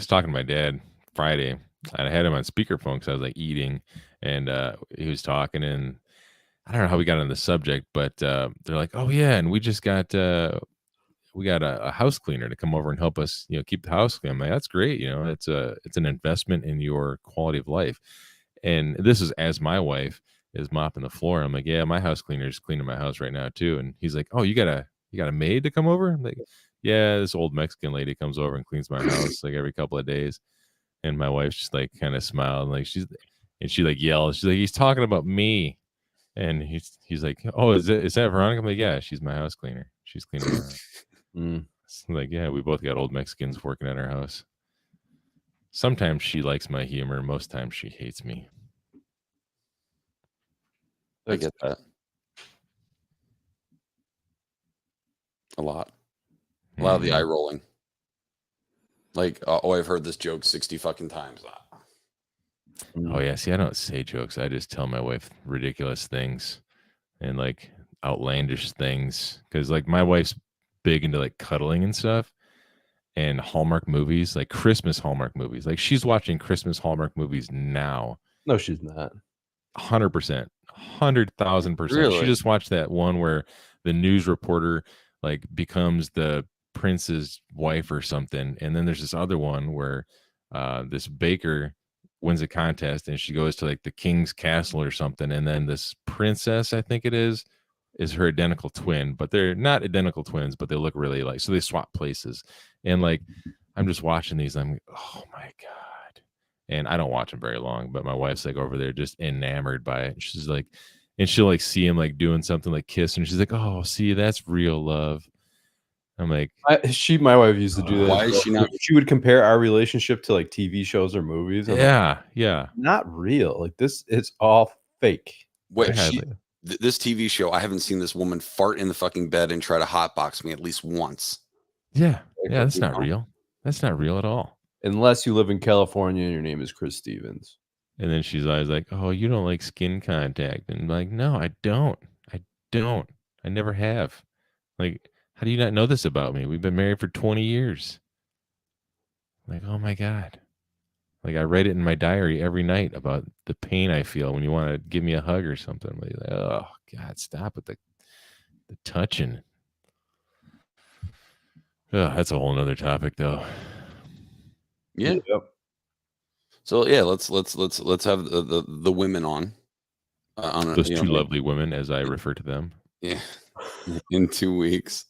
talking to my dad Friday, and I had him on speakerphone because I was like eating, and he was talking, and I don't know how we got on the subject, but they're like, "Oh yeah, and we just got we got a house cleaner to come over and help us, keep the house clean." I'm like, "That's great, it's an investment in your quality of life." And this is as my wife is mopping the floor. I'm like, "Yeah, my house cleaner is cleaning my house right now too." And he's like, "Oh, you got a maid to come over?" I'm like, "Yeah, this old Mexican lady comes over and cleans my house like every couple of days." And my wife's just like kind of smiled, like she like yells, she's like, "He's talking about me." And he's like, "Oh, is that Veronica?" I'm like, "Yeah, she's my house cleaner. She's cleaning my house." It's like, yeah, we both got old Mexicans working at our house. Sometimes she likes my humor. Most times she hates me. I get that. A lot of the eye rolling. Like, oh, I've heard this joke 60 fucking times. Oh yeah, see, I don't say jokes. I just tell my wife ridiculous things and like outlandish things, because like my wife's big into like cuddling and stuff, and Hallmark movies, like Christmas Hallmark movies. Like she's watching Christmas Hallmark movies now. No, she's not. 100%, 100,000%. She Really? just watched that one where the news reporter like becomes the prince's wife or something, and then there's this other one where this baker wins a contest and she goes to like the king's castle or something, and then this princess, I think it is her identical twin, but they're not identical twins, but they look really like, so they swap places. And like I'm just watching these, I'm like, oh my god. And I don't watch them very long, but my wife's like over there just enamored by it. She's like, and she'll like see him like doing something like kiss, and she's like, "Oh, see, that's real love." I'm like, my wife used to do that. Why is she not? She would compare our relationship to like TV shows or movies. yeah, yeah. Not real. Like this is all fake. Wait, Yeah, this TV show, I haven't seen this woman fart in the fucking bed and try to hotbox me at least once. yeah, that's not real. That's not real at all. Unless you live in California and your name is Chris Stevens. And then she's always like, "Oh, you don't like skin contact." And I'm like, "No, I don't. I don't. I never have." Like, how do you not know this about me? We've been married for 20 years. Like, oh my God. Like, I write it in my diary every night about the pain I feel when you want to give me a hug or something. Like, oh God, stop with the touching. Oh, that's a whole nother topic though. Yeah. Yep. So yeah, let's have the women on Those two lovely women, as I refer to them. Yeah. In 2 weeks.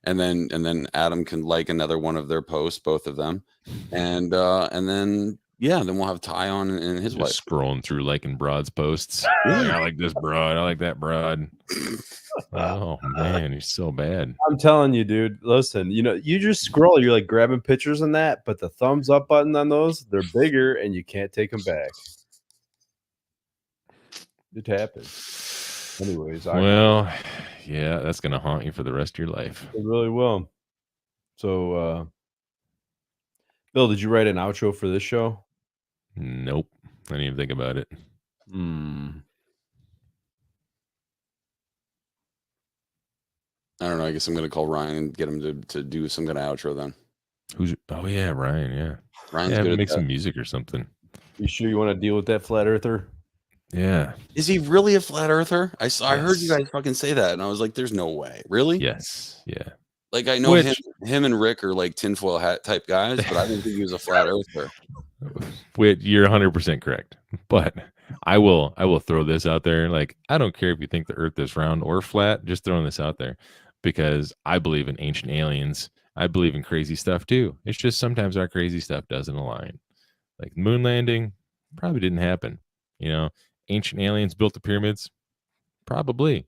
And then Adam can like another one of their posts, both of them. And then then we'll have Ty on and his wife. Scrolling through liking broads posts. I like this broad. I like that broad. Oh man, he's so bad. I'm telling you, dude. Listen, you just scroll. You're like grabbing pictures and that, but the thumbs up button on those, they're bigger, and you can't take them back. It happens. Anyways, well, yeah, that's gonna haunt you for the rest of your life. It really will. So, Bill, did you write an outro for this show? Nope. I didn't even think about it. I don't know. I guess I'm gonna call Ryan and get him to do some kind of outro then. Oh yeah, Ryan. Yeah, Ryan's good. Make some music or something. You sure you want to deal with that flat earther? Yeah. Is he really a flat earther? I heard you guys fucking say that, and I was like, "There's no way." Really? Yes. Yeah. Like I know him and Rick are like tinfoil hat type guys, but I didn't think he was a flat earther. Wait, you're 100% correct. But I will throw this out there. Like, I don't care if you think the Earth is round or flat. Just throwing this out there, because I believe in ancient aliens. I believe in crazy stuff too. It's just sometimes our crazy stuff doesn't align. Like moon landing probably didn't happen. Ancient aliens built the pyramids. Probably.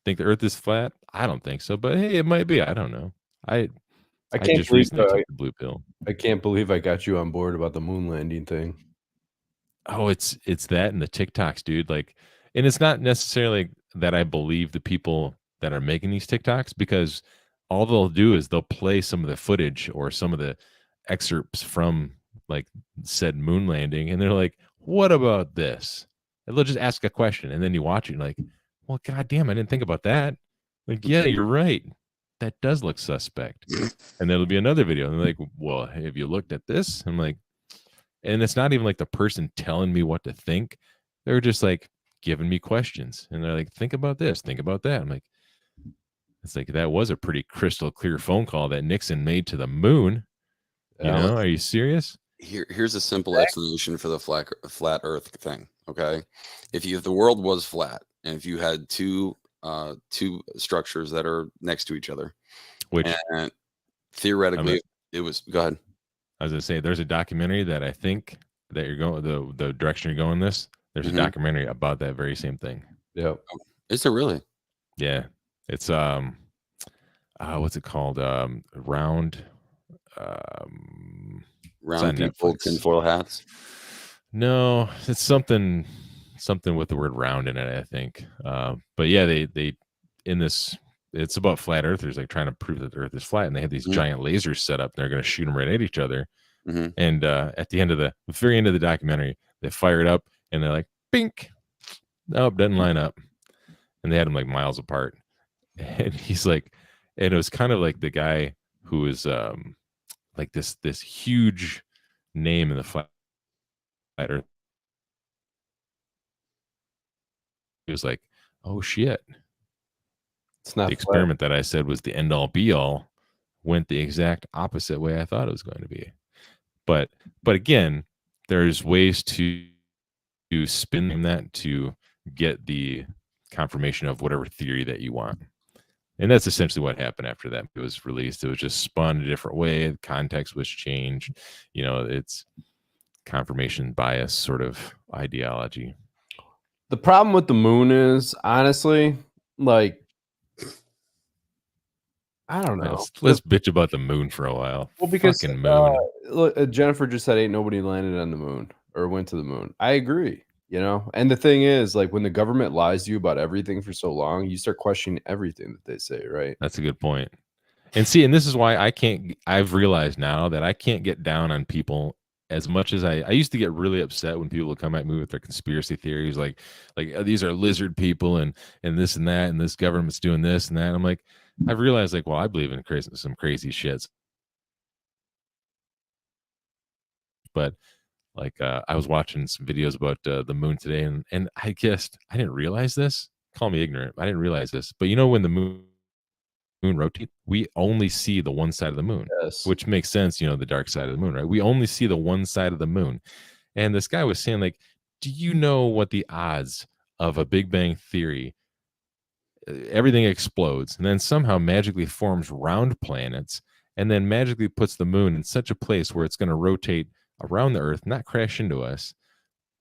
Think the Earth is flat? I don't think so. But hey, it might be. I don't know. I can't just believe recently took the blue pill. I can't believe I got you on board about the moon landing thing. Oh, it's that and the TikToks, dude. Like, and it's not necessarily that I believe the people that are making these TikToks, because all they'll do is they'll play some of the footage or some of the excerpts from like said moon landing, and they're like, "What about this?" And they'll just ask a question, and then you watch it, and like, well, goddamn, I didn't think about that. Like, yeah, you're right. That does look suspect. And there'll be another video, and they're like, well, have you looked at this? I'm like, and it's not even like the person telling me what to think. They're just like giving me questions, and they're like, think about this, think about that. I'm like, it's like, that was a pretty crystal clear phone call that Nixon made to the moon. You Yeah. know, are you serious? Here's a simple explanation for the flat Earth thing. Okay, if the world was flat, and if you had two structures that are next to each other, Which and theoretically it was. Go ahead. I was gonna say, there's a documentary that I think that you're going the direction you're going this. There's a documentary about that very same thing. Yeah. Is there really? Yeah, it's what's it called? Round Round on people, Netflix. tinfoil hats. No, it's something with the word round in it, I think. But yeah, they in this, it's about flat earthers, like trying to prove that the earth is flat, and they have these giant lasers set up, and they're going to shoot them right at each other. And at the end of the very end of the documentary, they fire it up, and they're like, bink. Nope, doesn't line up. And they had them like miles apart. And he's like, and it was kind of like the guy who was like this huge name in the flat earth. He was like, oh shit, It's not the experiment that I said was the end all be all went the exact opposite way I thought it was going to be. But again, there's ways to spin that to get the confirmation of whatever theory that you want. And that's essentially what happened after that it was released. It was just spun a different way. The context was changed. You know, it's confirmation bias sort of ideology. The problem with the moon is, honestly, like, I don't know. Let's bitch about the moon for a while. Well, because fucking moon. look, Jennifer just said ain't nobody landed on the moon or went to the moon. I agree, you know. And the thing is, like, when the government lies to you about everything for so long, you start questioning everything that they say, right? That's a good point. And see, and this is why I've realized now that I can't get down on people as much as I used to get really upset when people would come at me with their conspiracy theories, like these are lizard people and this and that, and this government's doing this and that. And I'm like, I've realized, like, well, I believe in some crazy shit. But like, I was watching some videos about the moon today, and I guessed I didn't realize this. Call me ignorant. I didn't realize this, but you know, when the moon rotates, we only see the one side of the moon, Yes. which makes sense. You know, the dark side of the moon, right? We only see the one side of the moon. And this guy was saying, like, do you know what the odds of a Big Bang theory? Everything explodes and then somehow magically forms round planets, and then magically puts the moon in such a place where it's going to rotate around the earth, not crash into us,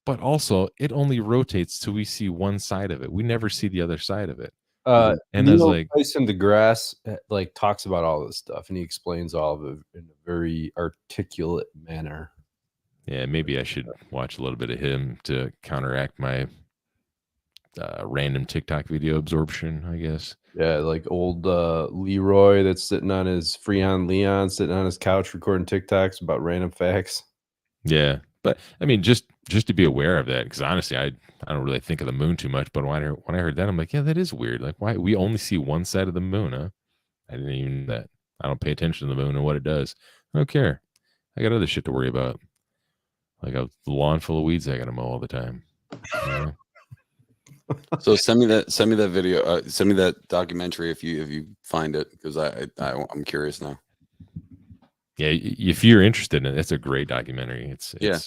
but also it only rotates till we see one side of it. We never see the other side of it. And Neil it's like, Tyson deGrasse like talks about all this stuff, and he explains all of it in a very articulate manner. yeah, maybe I should watch a little bit of him to counteract my random TikTok video absorption, I guess. Yeah, like old Leroy that's sitting on his Freon Leon sitting on his couch recording TikToks about random facts. Yeah, but I mean, just to be aware of that, because honestly, I don't really think of the moon too much. But when I heard that, I'm like, yeah, that is weird. Like, why we only see one side of the moon? Huh? I didn't even know that. I don't pay attention to the moon and what it does. I don't care. I got other shit to worry about, like a lawn full of weeds I got to mow all the time. You know? So send me that video. Send me that documentary if you find it, because I'm curious now. Yeah, if you're interested in it, it's a great documentary. It's Yeah.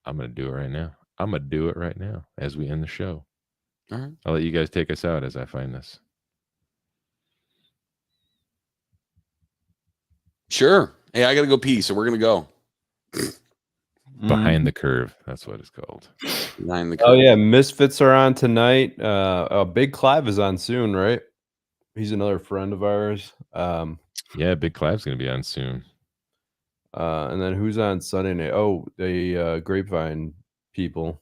I'm gonna do it right now. I'm gonna do it right now as we end the show. All right. I'll let you guys take us out as I find this. Sure. Hey, I gotta go pee, so we're gonna go. Behind the Curve, that's what it's called. Behind the Oh curve. yeah, Misfits are on tonight. Big Clive is on soon, right? He's another friend of ours. Yeah, Big Clive's gonna be on soon. And then who's on Sunday night? Oh, the Grapevine people.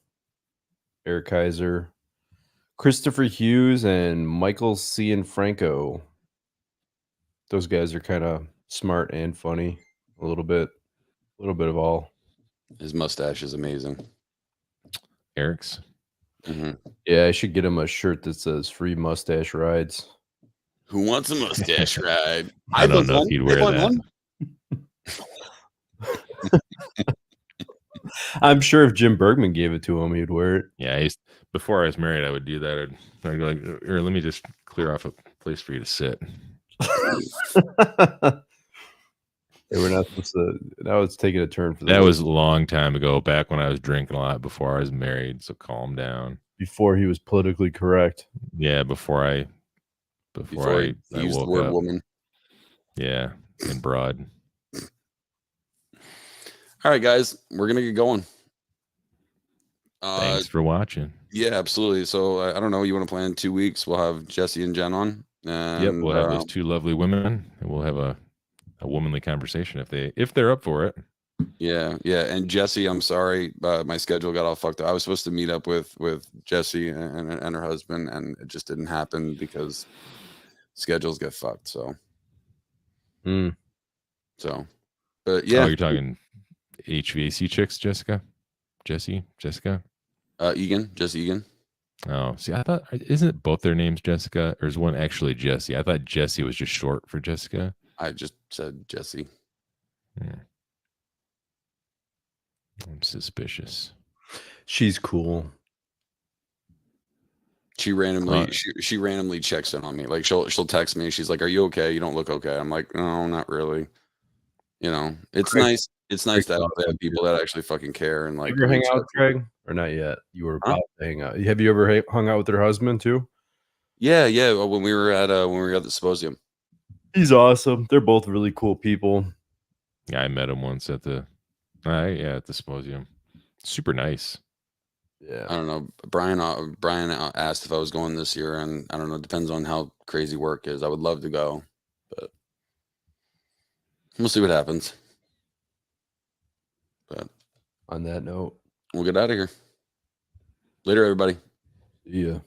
Eric Kaiser, Christopher Hughes, and Michael Cianfranco. Those guys are kind of smart and funny. A little bit of all. His mustache is amazing. Eric's. Yeah, I should get him a shirt that says "Free Mustache Rides." Who wants a mustache ride? I don't know if he'd wear that. I'm sure if Jim Bergman gave it to him, he'd wear it. Yeah, before I was married, I would do that. I'd go like, "Here, let me just clear off a place for you to sit." They were not supposed to. Now it's taking a turn for the That worse was a long time ago, back when I was drinking a lot before I was married. So calm down. before he was politically correct. Yeah, before I Used the woke word up. woman. Yeah, in broad. All right, guys, we're gonna get going. Thanks for watching. Yeah, absolutely. So I don't know. You want to plan 2 weeks? We'll have Jesse and Jen on. And, Yep, we'll have those two lovely women, and we'll have a womanly conversation if they're up for it. Yeah. And Jesse, I'm sorry, my schedule got all fucked up. I was supposed to meet up with Jesse and her husband, and it just didn't happen because schedules get fucked. So, Mm. but yeah. Oh, you're talking HVAC chicks, Jessica? Jesse? Jesse Egan. Oh, see, I thought, isn't it both their names Jessica, or is one actually Jesse? I thought Jesse was just short for Jessica. I just said Jesse. I'm suspicious. She's cool. She randomly she randomly checks in on me. Like she'll text me. She's like, "Are you okay? You don't look okay." I'm like, "No, not really." You know, it's Craig- nice. It's nice to Craig's have people that actually fucking care and like. You ever hang out with Craig or not yet? You were about to hang out. Have you ever hung out with her husband too? Yeah. When we were at the symposium. He's awesome. They're both really cool people. Yeah, I met him once at the at the symposium. Super nice. Yeah. I don't know. Brian asked if I was going this year, and I don't know. It depends on how crazy work is. I would love to go, but we'll see what happens. But on that note, we'll get out of here. Later, everybody. see ya.